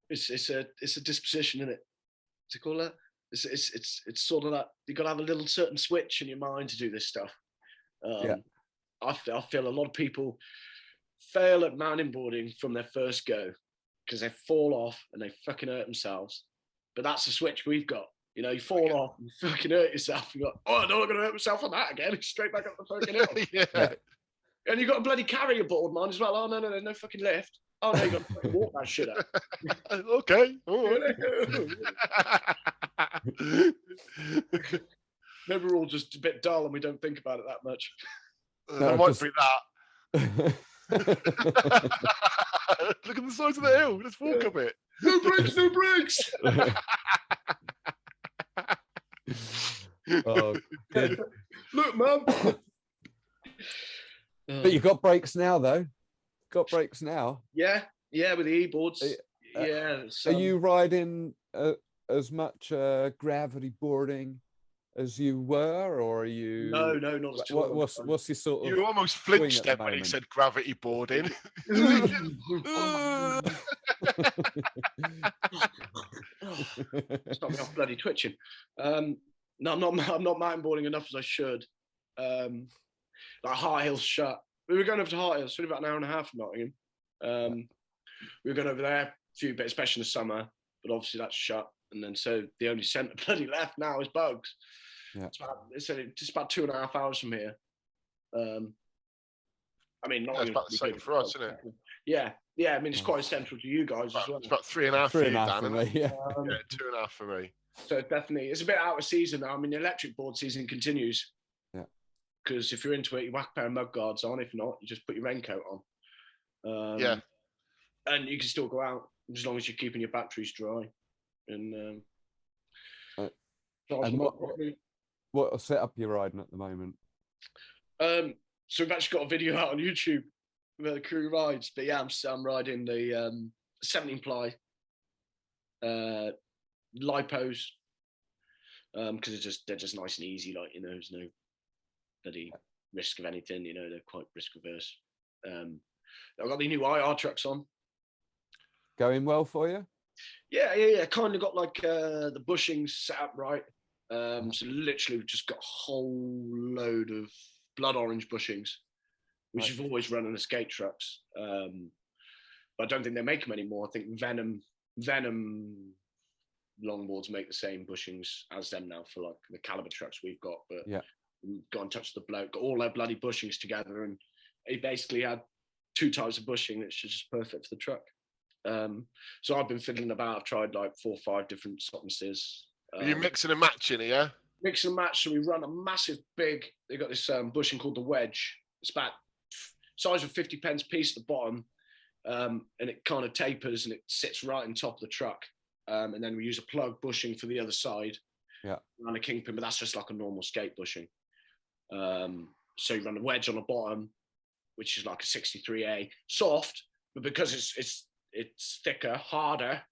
It's a disposition, isn't it? To call that? It's sort of that you've got to have a little certain switch in your mind to do this stuff. I feel a lot of people fail at mountain boarding from their first go because they fall off and they fucking hurt themselves. But that's the switch we've got. You fall off and you fucking hurt yourself. You go, oh, no, I'm going to hurt myself on that again. Straight back up the fucking hill. And you've got to bloody carry a board, man, as well. Oh, no, no fucking lift. Oh, no, you've got to fucking walk that shit up. Okay. Maybe we're all just a bit dull and we don't think about it that much. There might be that. Look at the size of the hill. Let's walk up it. No brakes, no brakes. Oh, good. Look, man. But you got brakes now, though. Got brakes now. Yeah, with the e-boards. Yeah. Are you riding as much gravity boarding as you were, or are you? No, not at all. What's your sort of? You almost flinched then when he said gravity boarding. Stop me off bloody twitching. No, I'm not mountainboarding enough as I should. Like Hart Hill's shut. We were going over to Hart Hill, it's only about an hour and a half from Nottingham. We were going over there a few bits, especially in the summer, but obviously that's shut. And then so the only centre bloody left now is Bugs. Yeah. It's just about 2.5 hours from here. I mean, not It's about the same for us, isn't it? Yeah. I mean, it's quite central to you guys as well. It's about 3.5 for you, Dan. for me, yeah. 2.5 for me. So it's a bit out of season now. I mean, the electric board season continues. Yeah. Because if you're into it, you whack a pair of mud guards on. If not, you just put your raincoat on. Yeah. And you can still go out as long as you're keeping your batteries dry. And what setup you're riding at the moment? So we've actually got a video out on YouTube where the crew rides. But yeah, I'm riding the 17-ply lipos because they're just nice and easy. Like, you know, there's no bloody risk of anything. You know, they're quite risk averse. I've got the new IR trucks on. Going well for you? Yeah. Kind of got like the bushings set up right. So literally we've just got a whole load of blood orange bushings, which you've always run on the skate trucks. But I don't think they make them anymore. I think Venom longboards make the same bushings as them now for like the caliber trucks we've got. But yeah, got in touch with the bloke, got all their bloody bushings together, and he basically had 2 types of bushing that's just perfect for the truck. So I've been fiddling about. I've tried like 4 or 5 different softnesses. Are you mixing and matching, yeah? Mix and match. So we run a massive big. They got this bushing called the Wedge. It's about size of 50 pence piece at the bottom, and it kind of tapers and it sits right on top of the truck. And then we use a plug bushing for the other side. Yeah. Run a kingpin, but that's just like a normal skate bushing. So you run a Wedge on the bottom, which is like a 63A, soft, but because it's thicker, harder.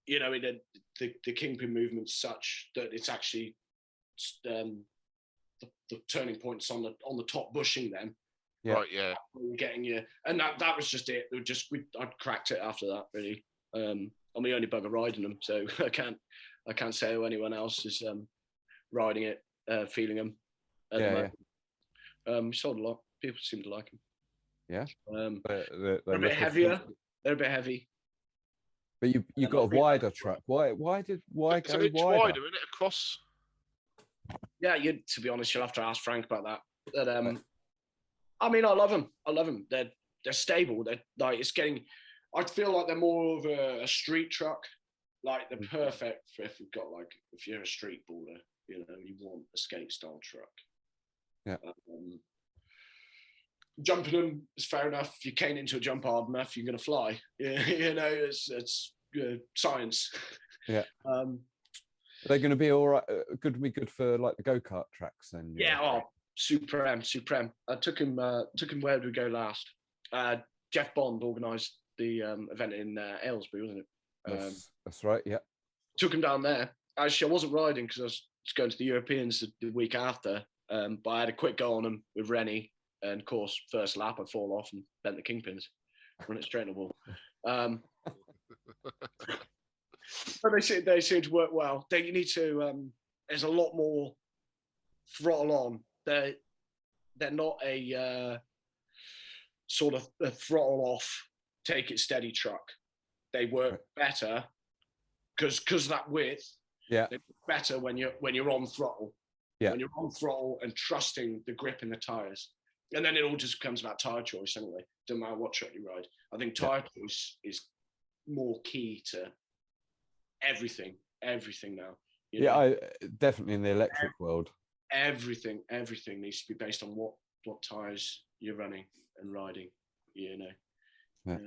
You know, the kingpin movement's such that it's actually the turning points on the top bushing. Then, yeah. Right, yeah, getting you, and that was just it. I'd cracked it after that. Really, I'm the only bugger riding them, so I can't say how anyone else is riding it, feeling them. We sold a lot. People seem to like them. Yeah, they're a bit heavier. They're a bit heavy. But you got a wider truck. Why go it's wider? an inch wider, isn't it, across? Yeah, to be honest, you'll have to ask Frank about that. But I mean, I love them. They're stable. They're like, it's getting. I feel like they're more of a street truck. Like they're perfect for if you're a street boarder. You know, you want a skate style truck. Yeah. Jumping them is fair enough. If you cane into a jump hard enough, you're going to fly. Yeah, you know, it's science. Yeah. Are they going to be all right? Good for like the go-kart tracks then? Yeah. Supreme. I took him. Where did we go last? Jeff Bond organised the event in Aylesbury, wasn't it? That's right. Yeah. Took him down there. Actually, I wasn't riding because I was going to the Europeans the week after. But I had a quick go on him with Rennie. And of course, first lap, I fall off and bent the kingpins, run it straight in the wall. But they seem to work well. You need to. There's a lot more throttle on. They're not a sort of a throttle off, take it steady truck. They work better because that width. Yeah. They work better when you're on throttle. Yeah. When you're on throttle and trusting the grip in the tires. And then it all just becomes about tyre choice anyway. Doesn't matter what truck you ride. I think tyre choice is more key to everything now. I definitely in the electric world. Everything needs to be based on what tires you're running and riding. You know, Yeah.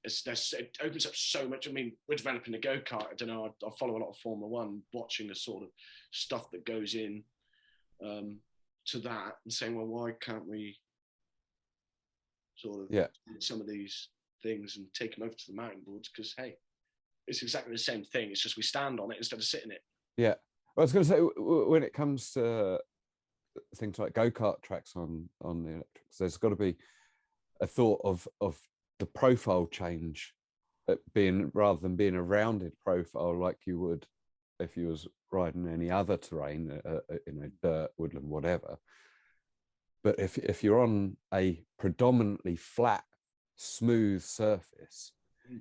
It opens up so much. I mean, we're developing a go-kart. I don't know. I follow a lot of Formula One, watching the sort of stuff that goes in to that, and saying, well, why can't we sort of do some of these things and take them over to the mountain boards? Because hey, it's exactly the same thing. It's just we stand on it instead of sitting it. Yeah. Well, I was going to say, when it comes to things like go-kart tracks on the electrics, there's got to be a thought of the profile change being, rather than being a rounded profile like you would if you was riding any other terrain, dirt, woodland, whatever. But if you're on a predominantly flat, smooth surface,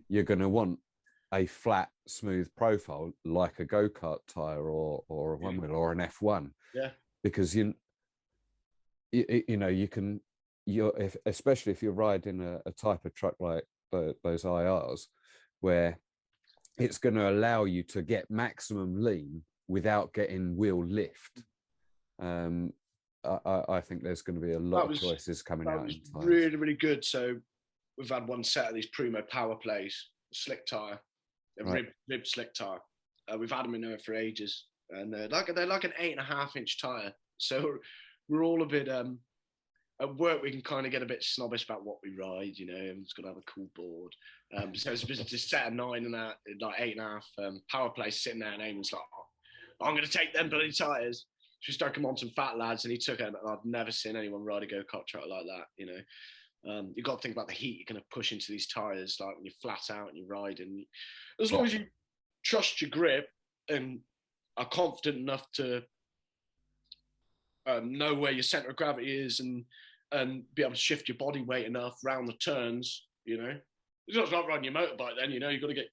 you're going to want a flat, smooth profile like a go-kart tire or a one wheel or an F1. Yeah. Because especially if you're riding a type of truck like those IRs, where it's going to allow you to get maximum lean without getting wheel lift. I think there's going to be a lot of choices coming out. That was really, really good. So we've had one set of these Primo Power Plays, slick tire, rib slick tire. We've had them in there for ages, and they're like an 8.5-inch tire. So we're all a bit at work. We can kind of get a bit snobbish about what we ride. You know, it's got to have a cool board. So it's just a set of 8.5 Power Plays sitting there, and Eamon's like, oh, I'm going to take them bloody tires. She stuck him on some fat lads, and he took them. I've never seen anyone ride a go-kart truck like that. You know, you've got to think about the heat you're going to push into these tires, like when you're flat out and you're riding. As long as you trust your grip and are confident enough to know where your center of gravity is and be able to shift your body weight enough around the turns, you know. It's not like riding your motorbike then, you know. You've got to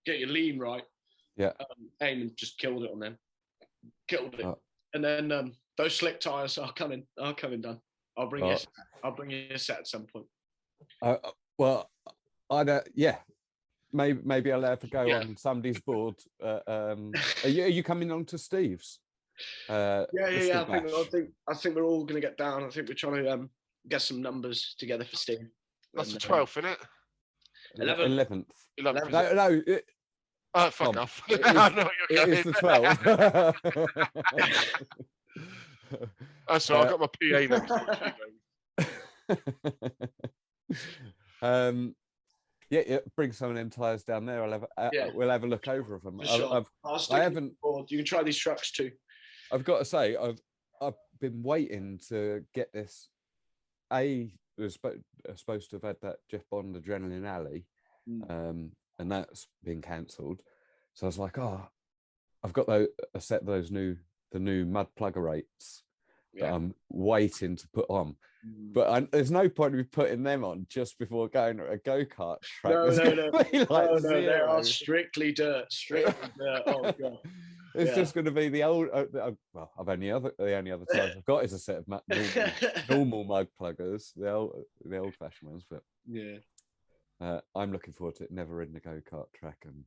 get your lean right. Yeah. Eamon just killed it on them. Killed it. And then those slick tires are coming done. I'll bring you a set at some point. Well, I don't. Yeah, maybe I'll have to go on somebody's board. Are you coming on to Steve's? Yeah. I think we're all going to get down. I think we're trying to get some numbers together for Steve. That's the 12th, isn't it? 11th. No. Oh, fuck off. It is the 12th. That's right, I got my PA next. Yeah, bring some of them tires down there. We'll have a look over them. Sure. I haven't. You can try these trucks too. I've got to say, I've been waiting to get this. We're supposed to have had that Jeff Bond Adrenaline Alley, and that's been cancelled. So I was like, I've got a set of the new mud plugger rates that I'm waiting to put on. But there's no point in me putting them on just before going to a go-kart track. No, they are strictly dirt. Oh god. It's just going to be the old. The only other tires I've got is a set of normal mud pluggers, the old-fashioned ones. But yeah, I'm looking forward to it. Never ridden a go-kart track, and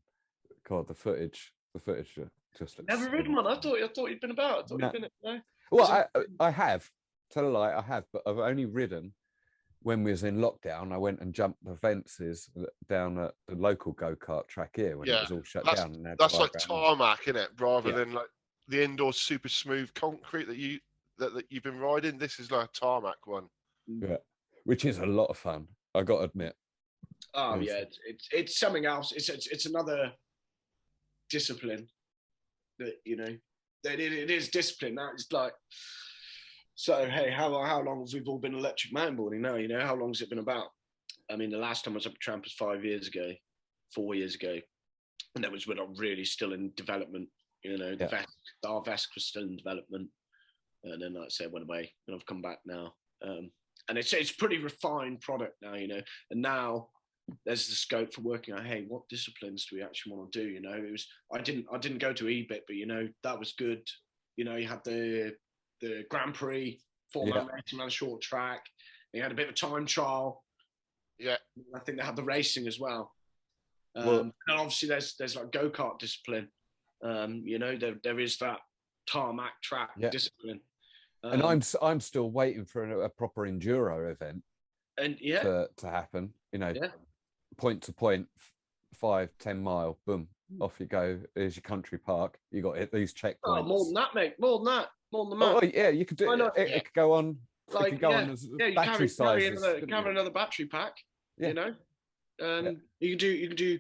God, the footage just looks. Never ridden one. I thought you'd been about. You'd been. No. Well, I have. Tell a lie, I have, but I've only ridden when we was in lockdown. I went and jumped the fences down at the local go-kart track here when it was all shut down. And that's like tarmac, isn't it? Rather than like the indoor super smooth concrete that you've been riding. This is like a tarmac one. Yeah, which is a lot of fun. I got to admit. Oh yeah, it's something else. It's another discipline that it is discipline. That is like. So, hey, how long have we all been electric mountainboarding now? You know, how long has it been about? I mean, the last time I was up at Tramp was 4 years ago. And that was when I'm really still in development. You know, our vest was still in development. And then, like I said, went away and I've come back now. And it's pretty refined product now, you know. And now there's the scope for working out, hey, what disciplines do we actually want to do? You know, I didn't go to EBIT, but, you know, that was good. You know, you had the Grand Prix, 4-man racing on a short track. They had a bit of a time trial. Yeah. I think they had the racing as well. And obviously there's like go-kart discipline. You know, there is that tarmac track discipline. And I'm still waiting for a proper enduro event to happen. You know, point to point, 5-10 mile, boom, off you go. There's your country park. You got these checkpoints. Oh, more than that, mate. More than that. Oh yeah, you could do it. It could go on. Like, it could go on as battery sizes. Carry another battery pack. You know, you can do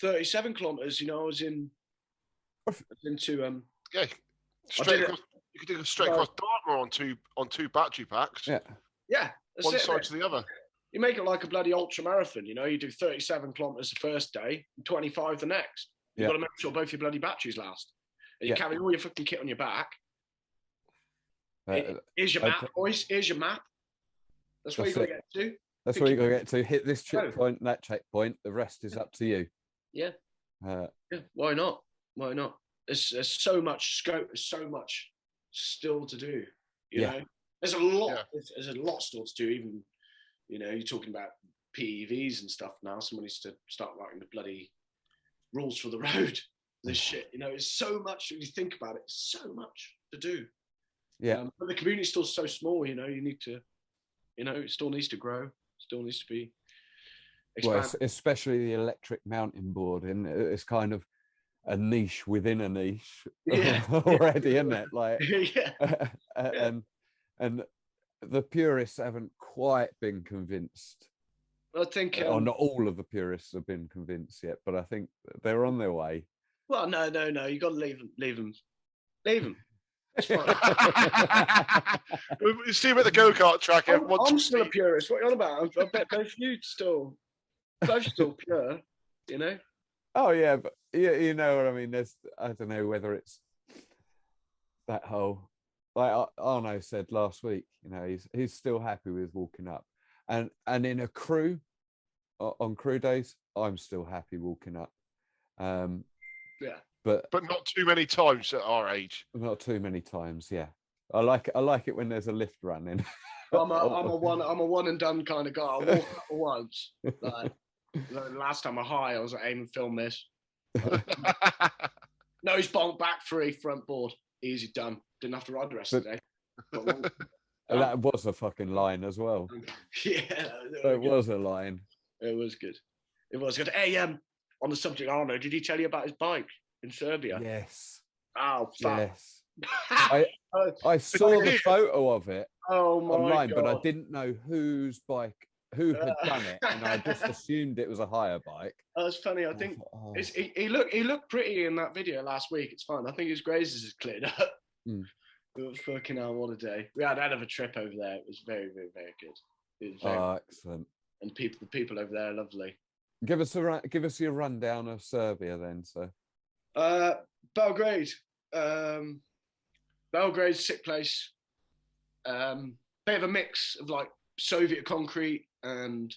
37 kilometers. You know, I was into straight across, you could do a straight across Dartmoor on two battery packs. Yeah, one side to the other. You make it like a bloody ultra marathon. You know, you do 37 kilometers the first day, and 25 the next. You've got to make sure both your bloody batteries last. And you carry all your fucking kit on your back. Here's your map, boys. Here's your map. That's where you got to get to. That's where you got to get to. Hit this checkpoint, that checkpoint. The rest is up to you. Yeah. Why not? Why not? There's so much scope. There's so much still to do. You know, there's a lot. Yeah. There's a lot still to do. Even, you know, you're talking about PEVs and stuff now. Someone needs to start writing the bloody rules for the road. This shit. You know, it's so much. When you think about it, it's so much to do. Yeah. But the community's still so small. You know, you need to. You know, it still needs to grow. Still needs to be expanded. Well, especially the electric mountainboarding. It's kind of a niche within a niche already, isn't it? Like, and the purists haven't quite been convinced. I think, or not all of the purists have been convinced yet, but I think they're on their way. Well, no. You got to leave them. It's fine. You see him at the go-kart track. I'm still a purist. What are you on about? I bet both you still pure, you know? Oh, yeah, but you know what I mean? I don't know whether it's that whole, like Arno said last week, you know, he's still happy with walking up. And in a crew, on crew days, I'm still happy walking up. But not too many times at our age. Not too many times, yeah. I like it when there's a lift running. I'm a one and done kind of guy. I walk up once. Like, last time I was like, aim and film this. Nose bonk, back free, front board, easy, done. Didn't have to ride the rest of the day. And that was a fucking line as well. Yeah, it was a line. It was good. It was good. Hey, on the subject, Arno, did he tell you about his bike in Serbia? Yes. Oh, fuck. Yes. I saw the photo of it online, God. but I didn't know who had done it, and I just assumed it was a hire bike. That's funny. I think he looked pretty in that video last week. It's fine. I think his grazes is cleared up. It was fucking hell, what a day. We had a hell of a trip over there. It was very, very, very good. It was very excellent. And the people over there are lovely. Give us your rundown of Serbia then, sir. Belgrade. Belgrade's sick place. Bit of a mix of like Soviet concrete and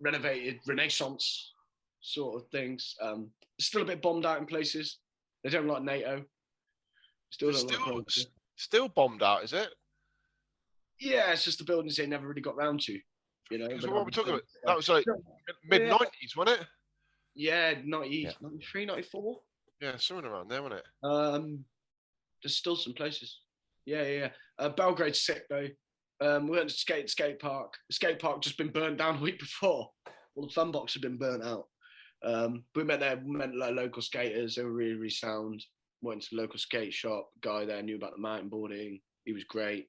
renovated Renaissance sort of things. Still a bit bombed out in places. They don't like NATO. Still bombed out, is it? Yeah, it's just the buildings they never really got round to. You know. So what we're talking about? That was like mid-90s, wasn't it? Yeah, 93, 94. Yeah, somewhere around there, wasn't it? There's still some places. Yeah. Belgrade's sick though. We went to skate park. The skate park just been burnt down a week before. All the fun box had been burnt out. We met like local skaters. They were really, really sound. Went to the local skate shop. Guy there knew about the mountainboarding. He was great.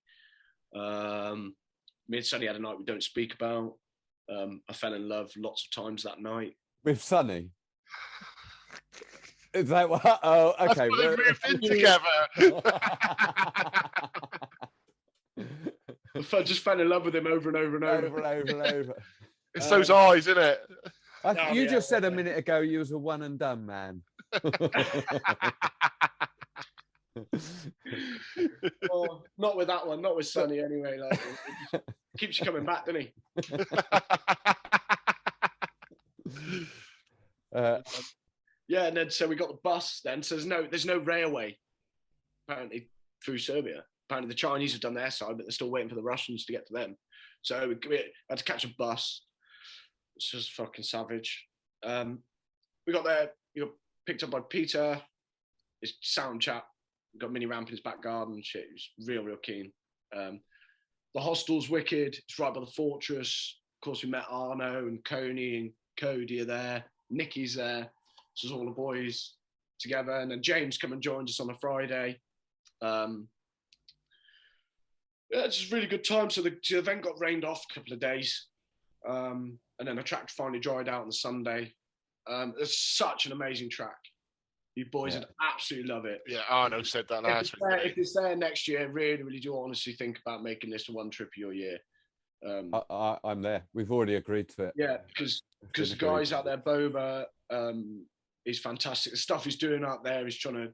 Me and Sonny had a night we don't speak about. I fell in love lots of times that night. With Sonny? Is that what? Oh, okay. We moved in together. I just fell in love with him over and over and over. It's those eyes, isn't it? You just said a minute ago you was a one and done man. Well, not with that one, not with Sonny anyway. Like, it keeps you coming back, doesn't he? Yeah, and then so we got the bus then. So there's no railway apparently through Serbia. Apparently the Chinese have done their side, but they're still waiting for the Russians to get to them. So we had to catch a bus. It's just fucking savage. We got there. We got picked up by Peter, his sound chap. got a mini ramp in his back garden and shit. He was real keen. The hostel's wicked. It's right by the fortress. Of course, we met Arno and Coney and Cody are there. Nicky's there. So it's all the boys together. And then James come and joined us on a Friday. It's just a really good time. So the event got rained off a couple of days. And then the track finally dried out on the Sunday. It's such an amazing track. You boys would absolutely love it. Yeah, Arno said that last week. If it's there next year, really do honestly think about making this a one trip of your year. I'm there. We've already agreed to it. Yeah, because the guys out there, Boba is fantastic. The stuff he's doing out there, he's trying to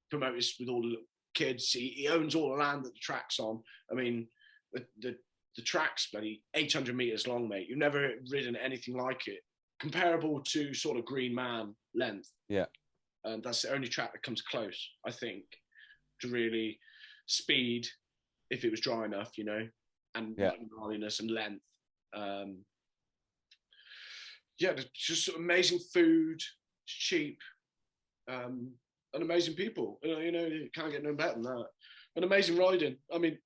promote this with all the little kids. He owns all the land that the track's on. I mean, the track's bloody 800 meters long, mate. You've never ridden anything like it. Comparable to sort of Green Man length. Yeah. That's the only track that comes close, I think, to really speed if it was dry enough, and gnarliness and length. There's just amazing food, cheap, and amazing people. You can't get no better than that. And amazing riding. I mean,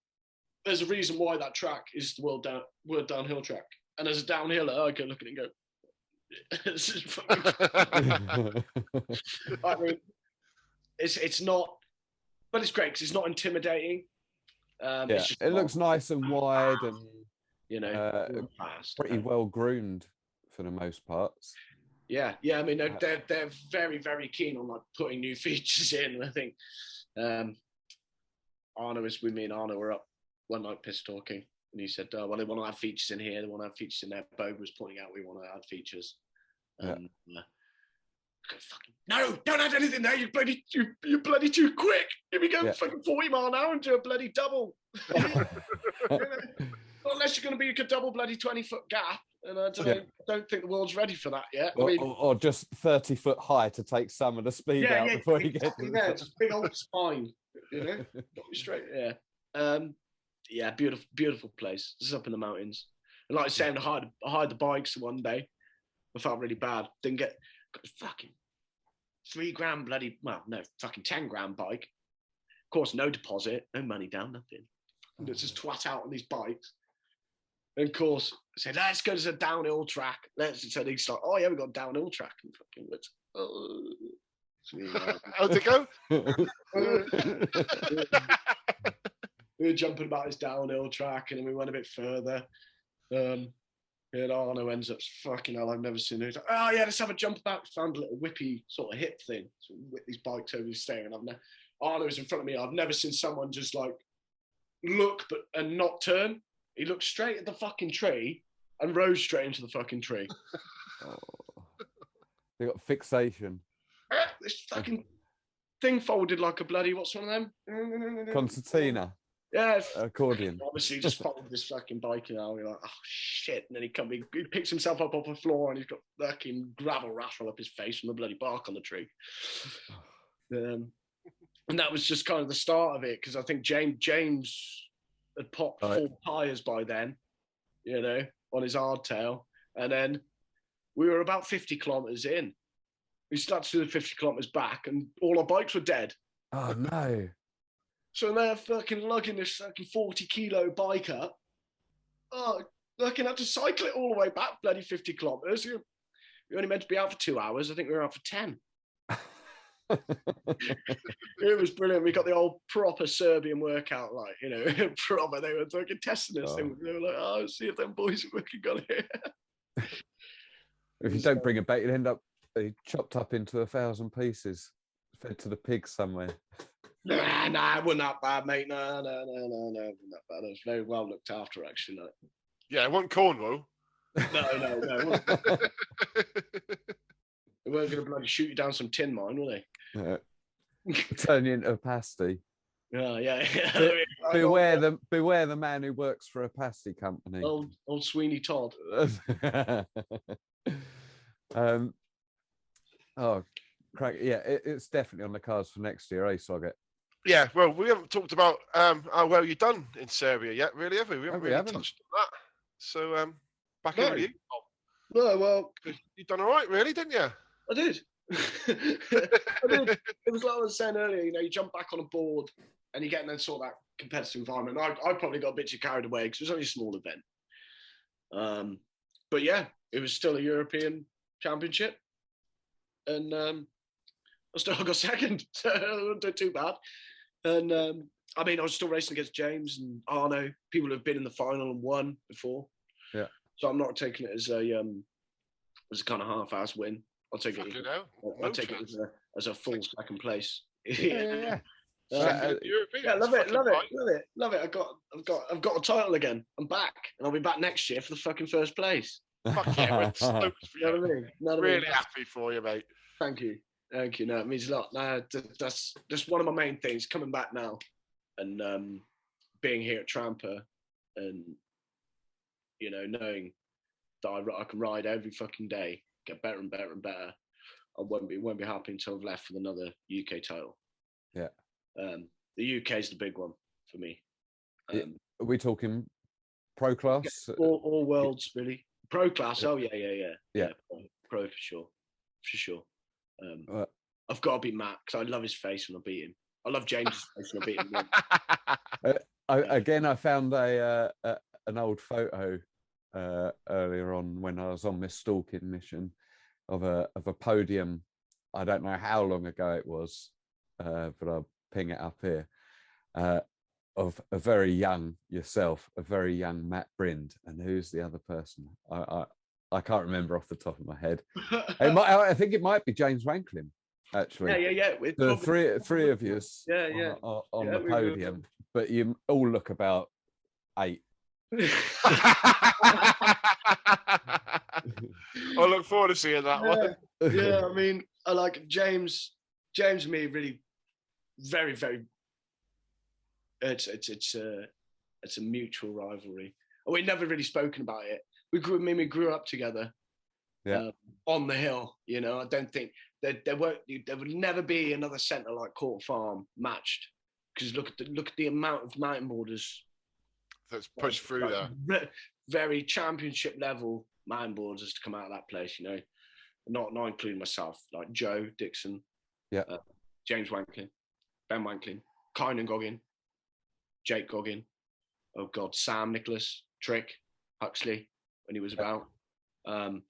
there's a reason why that track is the world downhill track. And as a downhiller, I can look at it and go, this is fucking I mean, it's not, but it's great because it's not intimidating. It looks nice and wide and fast, pretty well groomed for the most parts. Yeah. I mean, they're very, very keen on like putting new features in. I think Arno was with me, and Arno were up one night piss talking. And he said, well, they want to have features in here. They want to have features in there. Bob was pointing out we want to add features. No, don't add anything there. You're bloody too quick. Here we go, fucking 40 mile an hour and do a bloody double. Unless you're going to be a double bloody 20-foot gap. And I don't think the world's ready for that yet. Or just 30 foot high to take some of the speed out before you get to the just big old spine. Got me straight. Beautiful place. This is up in the mountains. And like I was saying, I hired the bikes one day. I felt really bad. Got fucking $3,000 bloody, fucking 10 grand bike. Of course, no deposit, no money down, nothing. And it's just twat out on these bikes. And of course, I said, let's go to the downhill track. So they start, oh yeah, we've got a downhill track. And fucking, how'd it go? We were jumping about this downhill track, and then we went a bit further. And Arno ends up, fucking hell, I've never seen it. Like, oh yeah, let's have a jump about. Found a little whippy sort of hip thing. So we whip these bikes over the stairs, and Arno's in front of me. I've never seen someone just like look and not turn. He looked straight at the fucking tree and rode straight into the fucking tree. They got fixation. This fucking thing folded like a bloody, what's one of them? Concertina. Yeah. Accordion. Obviously, just folded this fucking bike, and we're like, oh shit. And then he picks himself up off the floor, and he's got fucking gravel rash all up his face from the bloody bark on the tree. And that was just kind of the start of it, because I think James had popped 4 tyres by then, on his hardtail. And then we were about 50 kilometres in. We started to do the 50 kilometres back, and all our bikes were dead. Oh, no. So they're fucking lugging this fucking 40-kilo bike up. Oh, fucking had to cycle it all the way back, bloody 50 kilometres. We only meant to be out for 2 hours. I think we were out for 10. It was brilliant. We got the old proper Serbian workout, proper. They were fucking testing us. They were like, see if them boys are working on it. If you don't bring a bait, you'll end up chopped up into 1,000 pieces, fed to the pigs somewhere. Nah, it wasn't that bad, mate. No, it wasn't that bad. It was very well looked after, actually. Yeah, it wasn't Cornwall. No. They weren't going to bloody shoot you down some tin mine, were they? Turn you into a pasty. Yeah. Beware the man who works for a pasty company. Old Sweeney Todd. Crack. Yeah, it's definitely on the cards for next year, Sloggs? Yeah, well, we haven't talked about how well you've done in Serbia yet, really, have we? We haven't really touched on that. So, back over to you. No, well, you've done all right, really, didn't you? I did. I mean, it was like I was saying earlier, you jump back on a board and you get in that sort of that competitive environment. I probably got a bit too carried away because it was only a small event. But yeah, it was still a European championship. And I still got second, so I didn't do too bad. And I mean, I was still racing against James and Arno, people who have been in the final and won before. Yeah. So I'm not taking it as a kind of half-ass win. I'll take it. I'll take it as a full second place. Yeah. Love it. I've got a title again. I'm back, and I'll be back next year for the fucking first place. Fuck yeah, we're stoked for you. You know what I mean? Really happy for you, mate. Thank you. No, it means a lot. No, that's one of my main things. Coming back now, and being here at Tramper, and knowing that I can ride every fucking day, get better and better and better. I won't be happy until I've left with another UK title. Yeah. The UK is the big one for me. Are we talking pro class? All worlds, really. Pro class. Oh yeah. Pro for sure. I've got to beat Matt because I love his face when I beat him. I love James's face when I beat him. I found an old photo earlier on when I was on my stalking mission of a podium. I don't know how long ago it was, but I'll ping it up here. Of a very young yourself, a very young Matt Brind, and who's the other person? I can't remember off the top of my head. I think it might be James Wanklin, actually. Yeah. The three of you on the we podium, but you all look about 8. I look forward to seeing that one. Yeah, I mean, I like James and me really very, very. It's a mutual rivalry. We've never really spoken about it. We grew up together. Yeah. On the hill, I don't think there would never be another centre like Court Farm matched, because look at the amount of mountain boarders that's pushed through there. Very championship level mountain boarders to come out of that place, not including myself, like Joe Dixon, James Wanklin, Ben Wanklin, Kynan Goggin, Jake Goggin, oh God, Sam Nicholas, Trick, Huxley when he was about. God,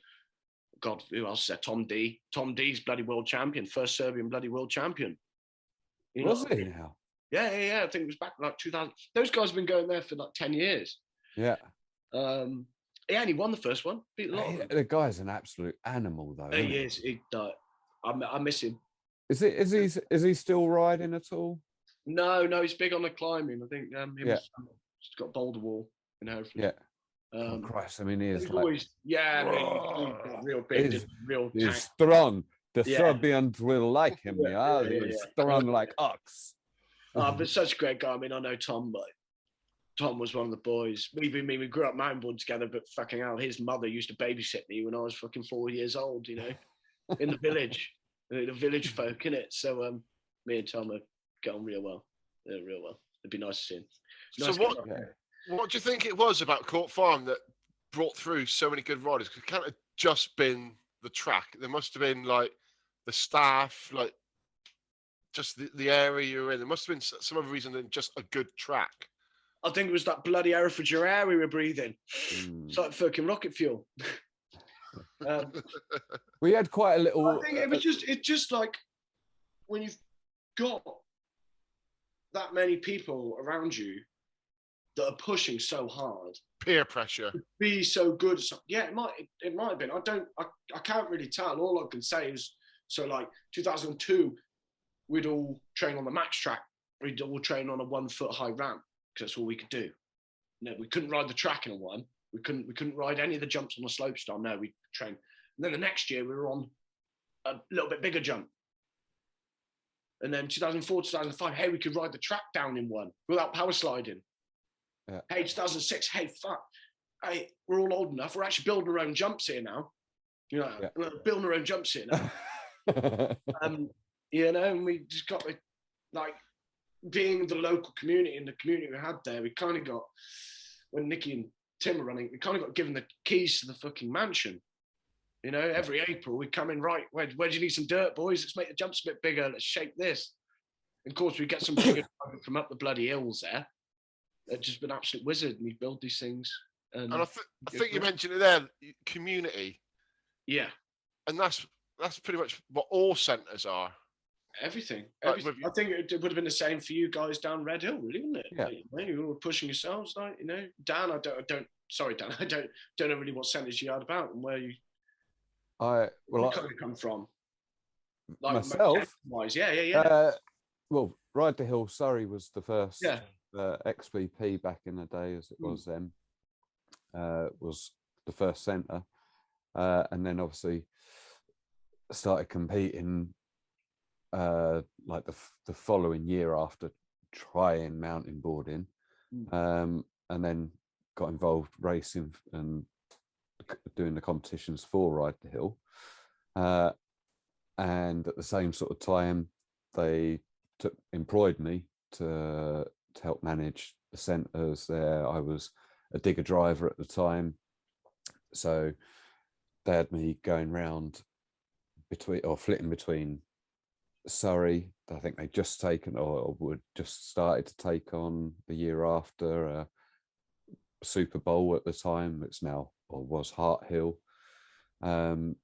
who else is there? Tom D. Tom D's bloody world champion, first Serbian bloody world champion. Was he now? Yeah. I think it was back like 2000. Those guys have been going there for like 10 years. Yeah. And he won the first one. Beat a lot of them. The guy's an absolute animal, though. He is. I miss him. Is he still riding at all? No, he's big on the climbing. I think he's got Boulder Wall in Hereford. Yeah. Christ, I mean, he is like, always, he's real big, he's strong. The Serbians will like him. He's strong like ox. But such a great guy. I mean, I know Tom, but Tom was one of the boys. We grew up mountainboarding together, but fucking hell, his mother used to babysit me when I was fucking 4 years old, in the village, the village folk, innit? So me and Tom have got on real well. Yeah, real well. It'd be nice to see him. So what do you think it was about Court Farm that brought through so many good riders? Because it can't have just been the track. There must have been like the staff, like just the area you're in. There must have been some other reason than just a good track. I think it was that bloody Herefordshire air we were breathing. It's like fucking rocket fuel. We had quite a little. I think it's just like when you've got that many people around you that are pushing so hard. Peer pressure. Be so good. Yeah, it might have been. I can't really tell. All I can say is, so like 2002, we'd all train on the max track. We'd all train on a 1 foot high ramp because that's all we could do. We couldn't ride the track in a one. We couldn't ride any of the jumps on the slope style. No, we trained. And then the next year we were on a little bit bigger jump. And then 2004, 2005, hey, we could ride the track down in one without power sliding. Yeah. Hey, 2006, hey, fuck. Hey, we're all old enough. We're actually building our own jumps here now. We're building our own jumps here now. And we just got like being the local community and the community we had there, we kind of got, when Nicky and Tim were running, we kind of got given the keys to the fucking mansion. You know, every April we come in, right, where do you need some dirt, boys? Let's make the jumps a bit bigger. Let's shape this. And of course, we get some bigger from up the bloody hills there. They've just been absolute wizard, and we build these things. And I think you mentioned it there, community. Yeah. And that's pretty much what all centres are. Everything. Like I think it would have been the same for you guys down Red Hill, really, wouldn't it? Yeah. Like, you were pushing yourselves, like, you know. Dan, I don't. Sorry, Dan, I don't know really what centres you had about and where you. Where you come from. Like, myself. Wise, yeah. Well, Ride the Hill, Surrey was the first XBP back in the day, as it was then. Was the first centre, and then obviously started competing like the following year after trying mountain boarding, and then got involved racing and doing the competitions for Ride the Hill, and at the same sort of time they employed me to help manage the centres there. I was a digger driver at the time, so they had me going round flitting between Surrey. I think they'd just taken or would just started to take on the year after Super Bowl at the time. It's now or was Hart Hill. So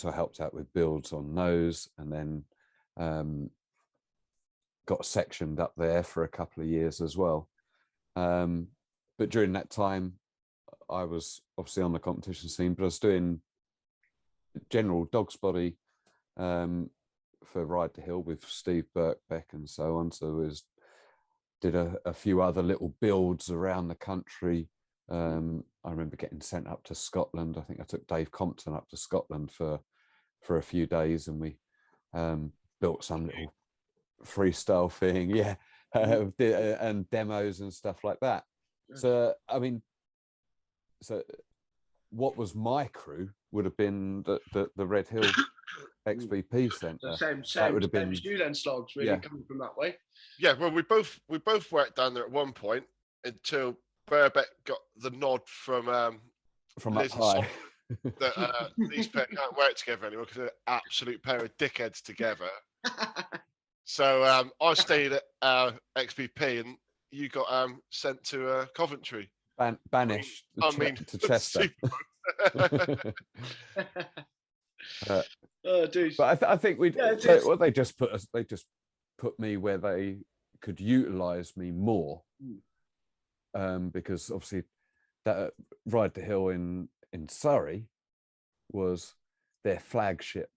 I helped out with builds on those, and then got sectioned up there for a couple of years as well. But during that time, I was obviously on the competition scene, but I was doing general dog's body for Ride the Hill with Steve Birkbeck and so on. So did a few other little builds around the country. I remember getting sent up to Scotland. I think I took Dave Compton up to Scotland for a few days, and we built some little freestyle thing, and demos and stuff like that. So I mean, what was my crew would have been the Red Hill XBP Centre. Same that would have been as you then, Sloggs, really coming from that way. Yeah, well, we both worked down there at one point until Birkbeck got the nod from up high that these pairs can't work together anymore because they're an absolute pair of dickheads together. So I stayed at XBP, and you got sent to Coventry. Banished to Chester. But I think they just put me where they could utilize me more, because obviously that Ride the Hill in Surrey was their flagship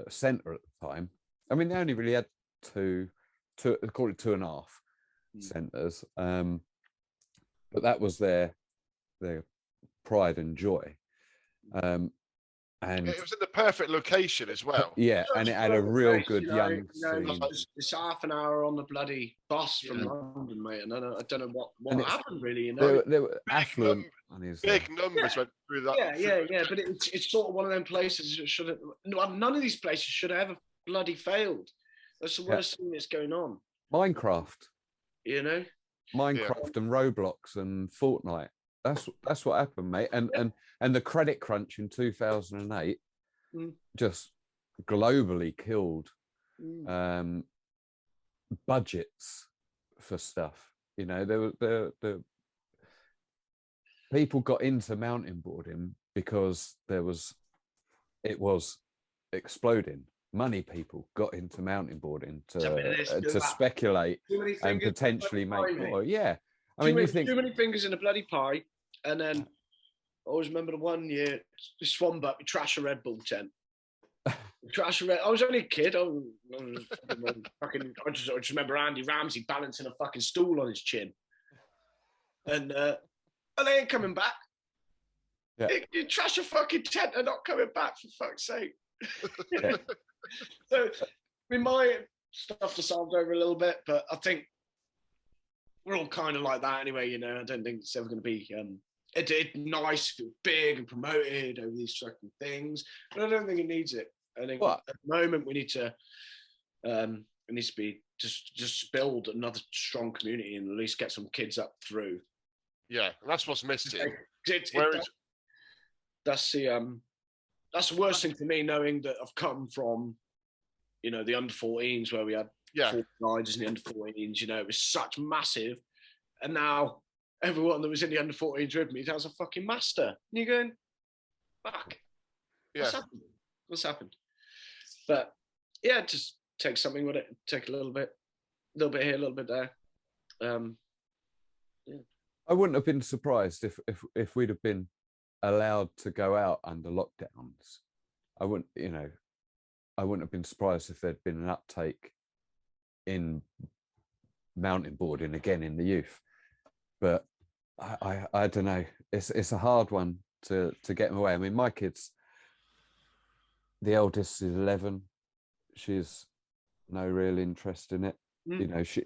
centre at the time. I mean, they only really had two, call it 2.5 centres, but that was their pride and joy. And it was in the perfect location as well. Yeah, and it had a real good young scene. It's half an hour on the bloody bus from London, mate, and I don't know what happened really. You know, they were affluent. Big numbers went through that. Yeah. But it's sort of one of them places that should have. None of these places should have ever bloody failed. That's the worst thing that's going on. Minecraft, you know, and Roblox and Fortnite. That's what happened, mate. And the credit crunch in 2008 just globally killed budgets for stuff. You know, the people got into mountain boarding because it was exploding. Money people got into mountain boarding to speculate and potentially make more. Yeah. I mean, you think too many fingers in a bloody pie, and then I always remember the one year, the Swanbuck, we trashed a Red Bull tent. I was only a kid. I just remember Andy Ramsey balancing a fucking stool on his chin, and they ain't coming back. Yeah. You trash a fucking tent and not coming back, for fuck's sake. So we might stuff the solved over a little bit, but I think we're all kind of like that anyway, you know. I don't think it's ever going to be it's nice, feel big and promoted over these fucking things, but I don't think it needs it. I think at the moment we need to it needs to be just build another strong community and at least get some kids up through. Yeah, and that's what's missing. that's the worst thing for me, knowing that I've come from, you know, the under 14s where we had 4 riders in the under 14s. You know, it was such massive, and now everyone that was in the under 14s with me was a fucking master. And you're going, fuck. Yeah. What's happened? But yeah, just take something with it. Take a little bit here, a little bit there. I wouldn't have been surprised if we'd have been allowed to go out under lockdowns. I wouldn't have been surprised if there'd been an uptake in mountain boarding again in the youth. But I don't know. It's a hard one to get them away. I mean, my kids, the eldest is 11. She's no real interest in it. You know, she's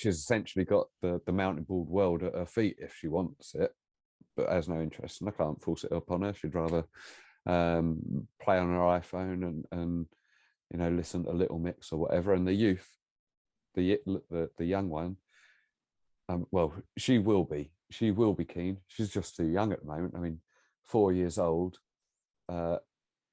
essentially got the mountain board world at her feet if she wants it, but has no interest, and I can't force it upon her. She'd rather play on her iPhone and you know, listen to Little Mix or whatever. And the youth, the young one, well, she will be keen. She's just too young at the moment. I mean, 4 years old.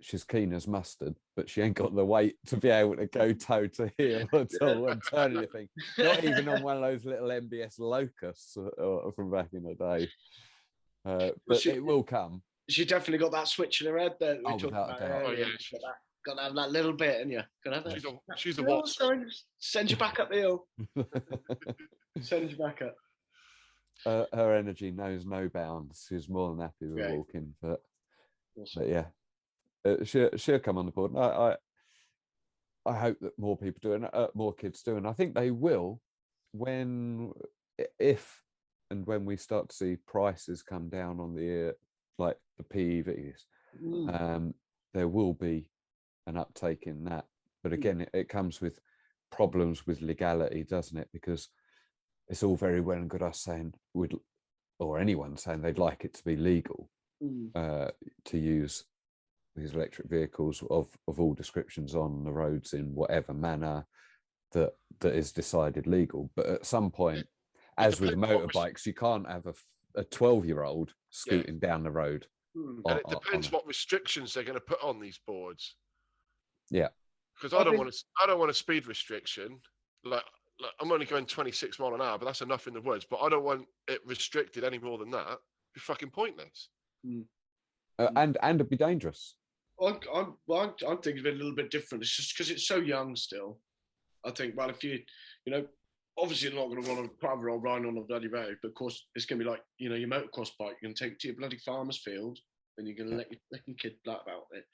She's keen as mustard, but she ain't got the weight to be able to go toe to heel at all and turn anything. Not even on one of those little MBS locusts from back in the day. But it will come. She definitely got that switch in her head that we talked without about. a doubt. Got to have that little bit, and you got to have that. She's a what? Send you back up the hill. Send you back up. Her energy knows no bounds. She's more than happy with walking, but yeah. She'll come on the board. I hope that more people do, and more kids do, and I think they will if when we start to see prices come down on the like the PEVs. There will be an uptake in that, but again, it comes with problems with legality, doesn't it? Because it's all very well and good us saying or anyone saying they'd like it to be legal to use these electric vehicles of all descriptions on the roads in whatever manner that is decided legal. But at some point, as with motorbikes, you can't have a 12-year-old scooting down the road. And it depends what restrictions they're going to put on these boards. Yeah, because I don't want a speed restriction. Like I'm only going 26 mile an hour, but that's enough in the woods. But I don't want it restricted any more than that. It'd be fucking pointless. And it'd be dangerous. I'm thinking of it a little bit different. It's just because it's so young still. I think, well, if you know, obviously you're not going to want a private road riding on a bloody road, but of course it's going to be like, you know, your motocross bike. You're going to take it to your bloody farmer's field, and you're going to let your kid black about it.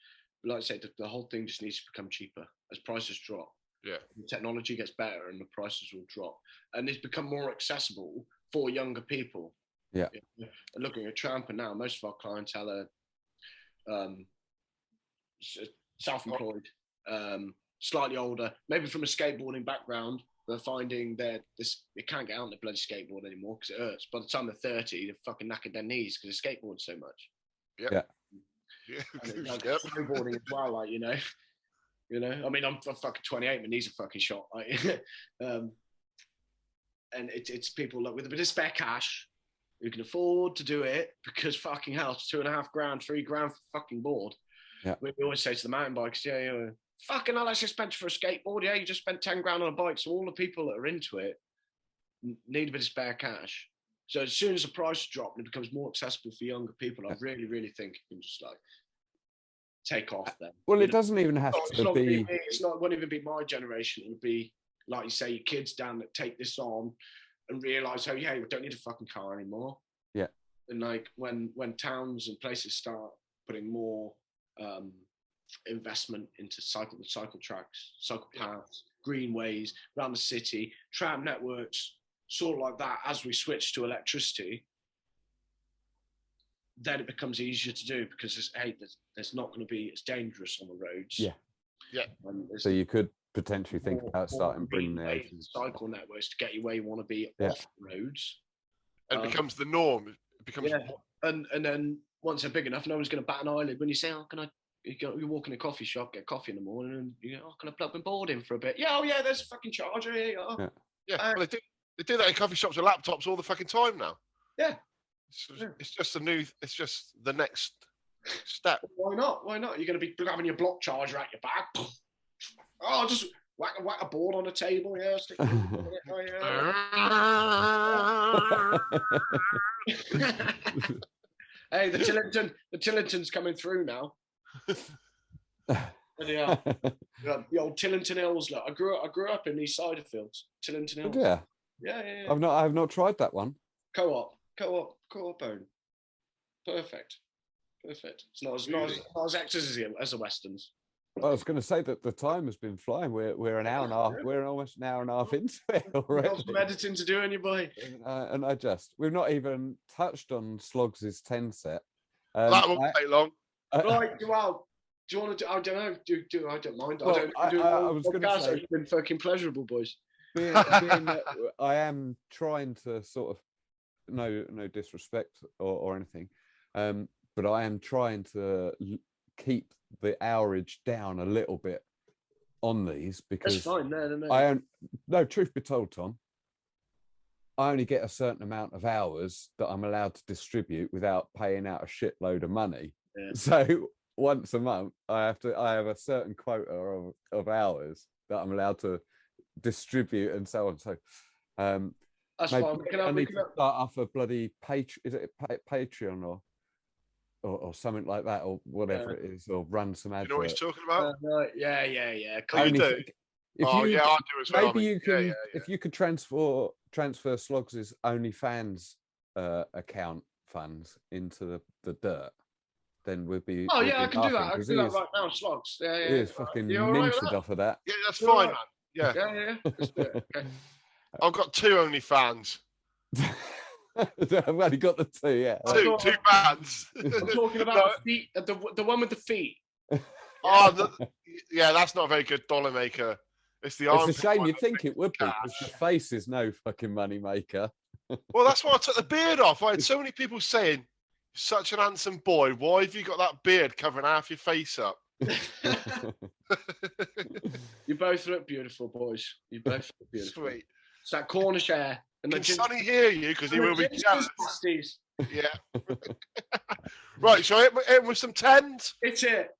But like I said, the whole thing just needs to become cheaper as prices drop. Yeah, the technology gets better, and the prices will drop, and it's become more accessible for younger people. Yeah, and looking at Tramper now, most of our clientele are self-employed, slightly older, maybe from a skateboarding background. They're finding that it can't get out on the bloody skateboard anymore because it hurts. By the time they're 30, they're fucking knackered their knees because they skateboard so much. Yeah. And snowboarding as well, like you know. I mean, I'm fucking 28. My knees are fucking shot. Like, and it's people like with a bit of spare cash who can afford to do it because fucking hell, it's $2.5 grand, $3 grand for fucking board. Yeah. We always say to the mountain bikers, fucking hell, that's expensive for a skateboard. Yeah, you just spent 10 grand on a bike. So all the people that are into it need a bit of spare cash. So as soon as the price drops and it becomes more accessible for younger people, I really, really think it can just like take off then. Well, it doesn't even have to be. It won't even be my generation. It would be, like you say, your kids down that take this on and realise, we don't need a fucking car anymore. Yeah. And like when towns and places start putting more investment into cycle tracks, cycle paths, greenways around the city, tram networks, sort of like that, as we switch to electricity, then it becomes easier to do because there's not going to be as dangerous on the roads. Yeah. So you could potentially think about starting bringing the cycle networks to get you where you want to be off roads. And it becomes the norm. It becomes and then once they're big enough, no one's going to bat an eyelid when you say, you walk in a coffee shop, get coffee in the morning, and you go, can I plug my board in for a bit? Yeah, there's a fucking charger here. Well, they do that in coffee shops with laptops all the fucking time now. Yeah. It's just the next Step. Why not? Why not? You're going to be having your block charger at your back. Oh, just whack a board on a table. Yeah, stick it in it. Oh, yeah. Hey, the Tillington's coming through now. Yeah, the old Tillington Hills. Look, I grew up in these cider fields. Tillington Hills. Yeah. Yeah. I have not tried that one. Co-op own. Perfect. It's not as hectic as the Westerns. I was going to say that the time has been flying. We're an hour and a half. We're almost an hour and a half into it already. Got some editing to do, anybody? And we've not even touched on Sloggs' 10 set. That won't take long. Right, well, do you want to do? I don't know. I don't mind. Well, I was going to say, it's been fucking pleasurable, boys. being that I am trying to sort of no disrespect or anything, but I am trying to keep the hourage down a little bit on these because That's fine. No. Truth be told, Tom, I only get a certain amount of hours that I'm allowed to distribute without paying out a shitload of money. Yeah. So once a month, I have a certain quota of hours that I'm allowed to distribute and so on. So That's maybe fine. I need to start off a bloody Patreon or something like that, or whatever it is, or run some ads. You know what he's talking about? Yeah. Oh, you do? I do as well. Maybe you can, if you could transfer Sloggs' OnlyFans account funds into the Dirt, then we'd be. Oh yeah, I can do that. I can do that right now, Sloggs. Yeah. He is fucking minted off of that. Yeah, that's fine, man. Yeah. Let's do it. Okay. I've got 2 OnlyFans. I've only got the 2, yeah. Two bands. I'm talking about the feet, the one with the feet. Yeah, that's not a very good dollar maker. It's a shame. You'd think it would be, because the face is no fucking money maker. Well, that's why I took the beard off. I had so many people saying, "Such an handsome boy. Why have you got that beard covering half your face up?" You both look beautiful, boys. You both look beautiful. Sweet. It's that Cornish hair. And Can Sonny hear you? Because he will be jealous. Pasties. Yeah. Right, shall I hit with some 10s? It's it.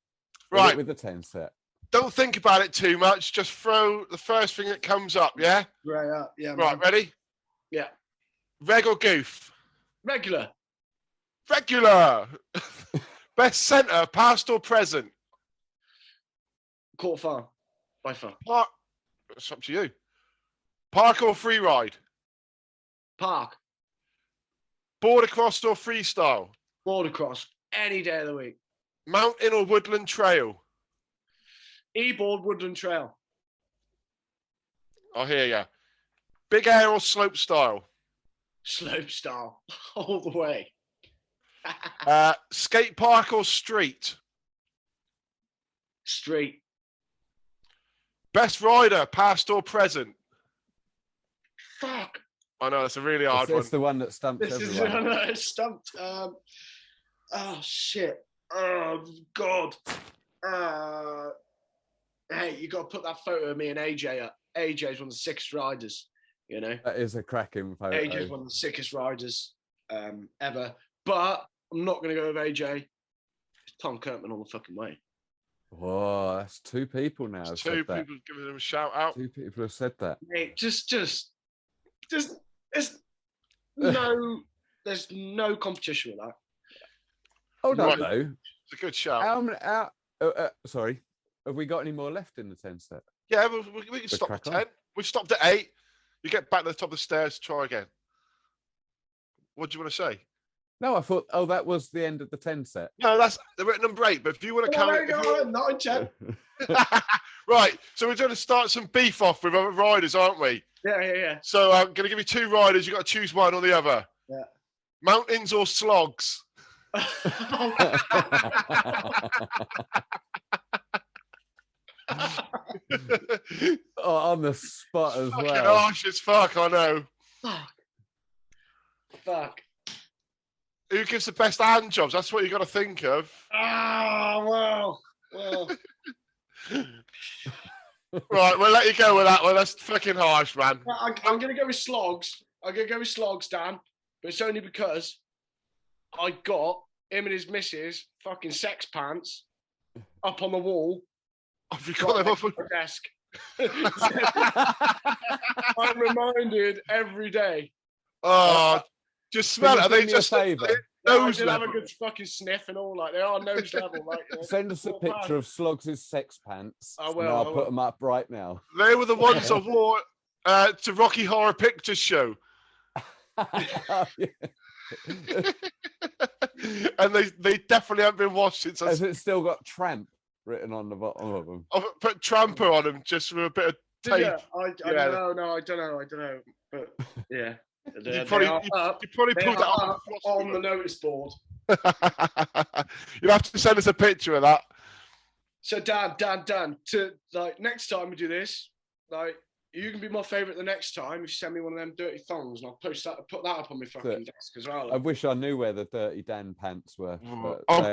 Right. With the 10 set. Don't think about it too much. Just throw the first thing that comes up, yeah? Right, yeah. Right, ready? Yeah. Reg or goof? Regular. Best centre, past or present? Court Farm. By far. Park. It's up to you. Park or free ride? Park. Border cross or freestyle? Border cross. Any day of the week. Mountain or woodland trail? E-board woodland trail. I hear ya. Big air or slope style? Slope style. All the way. Skate park or street? Street. Best rider, past or present? Fuck. I know, that's a really hard one. It's the one that stumps everyone. It's stumped. Oh, shit. Oh, God. Hey, you got to put that photo of me and AJ up. AJ's one of the sickest riders, you know. That is a cracking photo. AJ's one of the sickest riders ever. But I'm not going to go with AJ. It's Tom Kirkman all the fucking way. Whoa, that's 2 people now. 2 people giving him a shout out. 2 people have said that. Mate, there's no competition with that. Oh no, Right. no. It's a good shout. Sorry, have we got any more left in the 10 set? Yeah, we can stop at 10. We've stopped at 8. You get back to the top of the stairs, try again. What do you want to say? No, I thought. Oh, that was the end of the 10 set. No, we're at number 8. But if you want to count, Not in 10. Right. So we're going to start some beef off with other riders, aren't we? Yeah. So I'm going to give you 2 riders. You got to choose one or the other. Yeah. Mountains or Sloggs? Oh, on the spot as Fucking well. harsh as fuck, I know. Fuck. Who gives the best hand jobs? That's what you got to think of. Well. Right, we'll let you go with that one. That's fucking harsh, man. I'm going to go with Sloggs. I'm going to go with Sloggs, Dan. But it's only because I got him and his missus, fucking sex pants, up on the wall. Have you got them off? On the desk. I'm reminded every day. Oh, just smell it. Are they just favour? I did have a good fucking sniff and all. Like they are nose level. Like send us a picture of Sloggs' sex pants. I will. I'll put them up right now. They were the ones I wore to Rocky Horror Picture Show. And they definitely haven't been washed since. Has it still got tramp written on the bottom of them? I put tramper on them just with a bit of tape. I don't know. But yeah. You probably pulled that on the notice board. You have to send us a picture of that. So Dan, to like next time we do this, like you can be my favourite the next time if you send me one of them dirty thongs, and I'll put that up on my fucking desk as well. I wish I knew where the dirty Dan pants were. I'm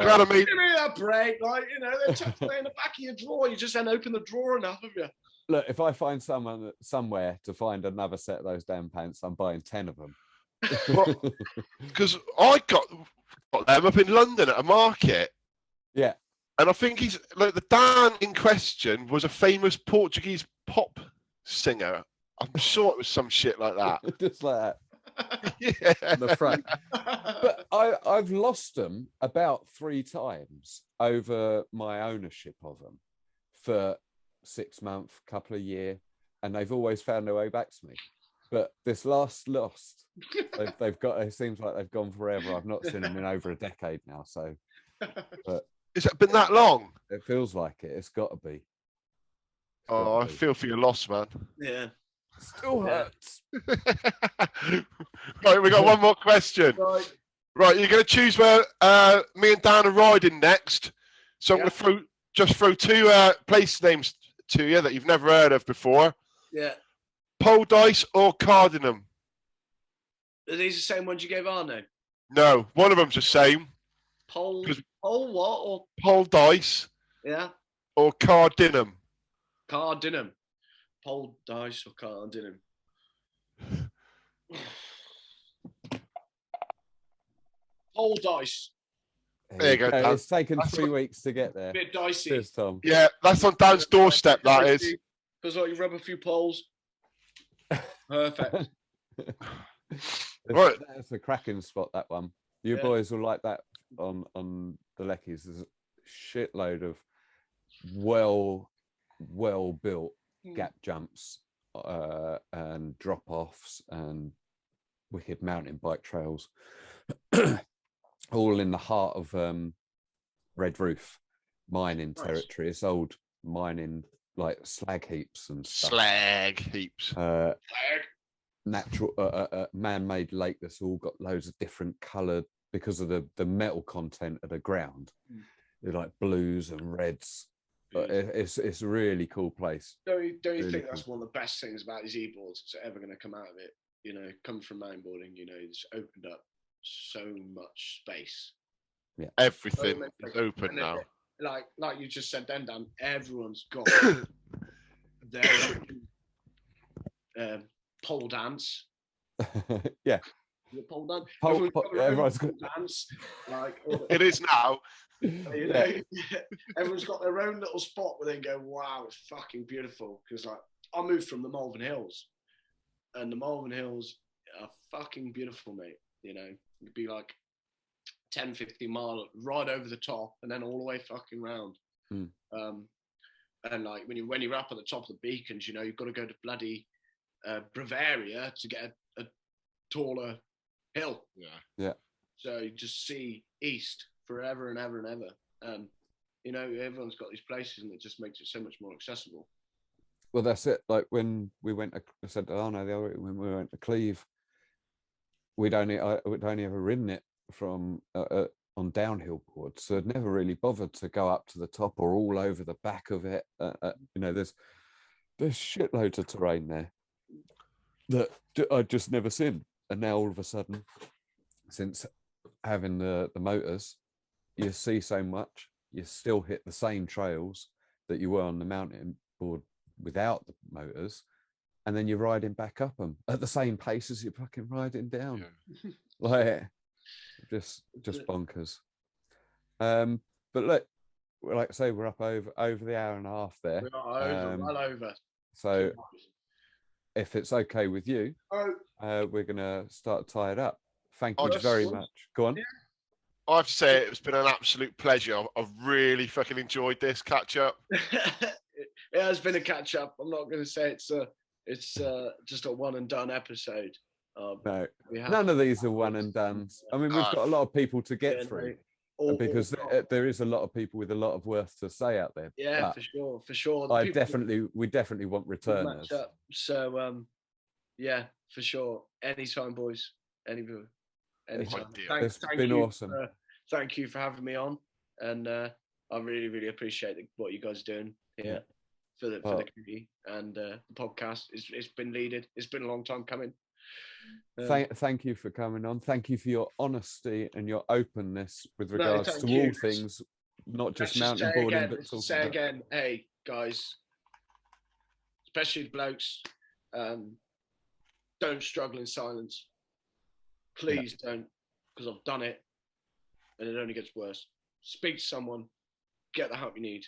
glad I made. Give me that break, like they're tucked away in the back of your drawer. You just haven't opened the drawer enough, have you? Look, if I find someone somewhere to find another set of those damn pants, I'm buying 10 of them. Because I got them up in London at a market. Yeah. And I think he's like the Dan in question was a famous Portuguese pop singer. I'm sure it was some shit like that. Just like that. Yeah. The front. But I've lost them about 3 times over my ownership of them for 6 months, couple of years, and they've always found their way back to me. But this last lost, they've got. It seems like they've gone forever. I've not seen them in over a decade now. So, but has it been that long? It feels like it. It's got to be. Oh, I feel for your loss, man. Yeah. Still hurts. Right, we got one more question. Right, you're going to choose where me and Dan are riding next. So I'm going to throw 2 place names to you that you've never heard of before. Yeah. Pole dice or cardinum? Are these the same ones you gave Arno? No, one of them's the same. Pole what? Or pole dice. Yeah. Or cardinum. Cardinum. Pole dice or cardinum. Pole dice. There you go, Dan. It's taken 3 weeks to get there. Bit dicey. Cheers, Tom. Yeah, that's on Dan's doorstep, that is. Feels like you rub a few poles. Perfect. Right. That's a cracking spot, that one. You boys will like that on the Leckies. There's a shitload of well built gap jumps and drop offs and wicked mountain bike trails, all in the heart of Red Roof mining territory. It's old mining, like slag heaps and stuff. Slag heaps. Natural man-made lake that's all got loads of different coloured, because of the metal content of the ground. They're like blues and reds. But it's a really cool place. Don't you really think cool. that's one of the best things about these e-boards that's ever going to come out of it? Come from mountainboarding, it's opened up so much space. Yeah, everything is open now. Like you just said then, Dan, everyone's got their own pole dance. Yeah. The pole dance. Everyone's got pole dance. It is now. Everyone's got their own little spot where they go, wow, it's fucking beautiful. Because I moved from the Malvern Hills, and the Malvern Hills are fucking beautiful, mate. It'd be like 10, 15 mile right over the top, and then all the way fucking round. And like when you're up at the top of the beacons, you've got to go to bloody Bavaria to get a taller hill. Yeah. So you just see east forever and ever and ever. Everyone's got these places, and it just makes it so much more accessible. Well, that's it. Like when we went, I said, when we went to Cleve, we'd only ever ridden it from on downhill boards, so I'd never really bothered to go up to the top or all over the back of it. There's shitloads of terrain there that I'd just never seen, and now all of a sudden, since having the motors, you see so much. You still hit the same trails that you were on the mountain board without the motors, and then you're riding back up them at the same pace as you're fucking riding down. Like just bonkers. But look, like I say, we're up over the hour and a half there. We are well over. So if it's okay with you, we're going to start to tie it up. Thank you very much. Go on. Yeah. I have to say it's been an absolute pleasure. I've really fucking enjoyed this catch up. It has been a catch up. I'm not going to say it's just a one and done episode. No, none of these are one and dones. I mean, we've got a lot of people to get through because there is a lot of people with a lot of worth to say out there. Yeah, for sure. We definitely want returners. So, yeah, for sure. Anytime, boys. Anytime. It's been awesome. Thank you for having me on, and I really, really appreciate what you guys are doing here for the community and the podcast. It's been needed. It's been a long time coming. Thank you for coming on. Thank you for your honesty and your openness with regards to all things, not just mountain boarding, but talking say again, hey guys, especially the blokes, don't struggle in silence. Please don't, because I've done it and it only gets worse. Speak to someone, get the help you need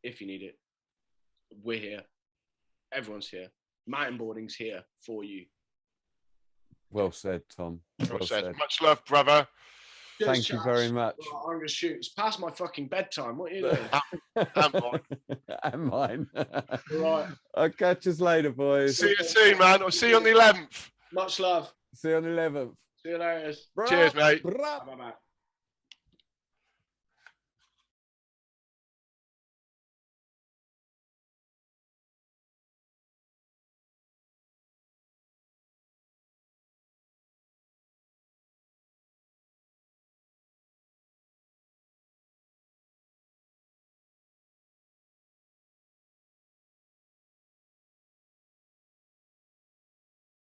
if you need it. We're here. Everyone's here. Mountainboarding's here for you. Well said, Tom. Well said. Much love, brother. Thank you very much. Well, I'm going to shoot. It's past my fucking bedtime. What are you doing? And mine. And mine. Right. I'll catch us later, boys. See you soon, man. I'll see you on the 11th. Much love. See you on the 11th. See you later. Cheers, mate. Bye-bye.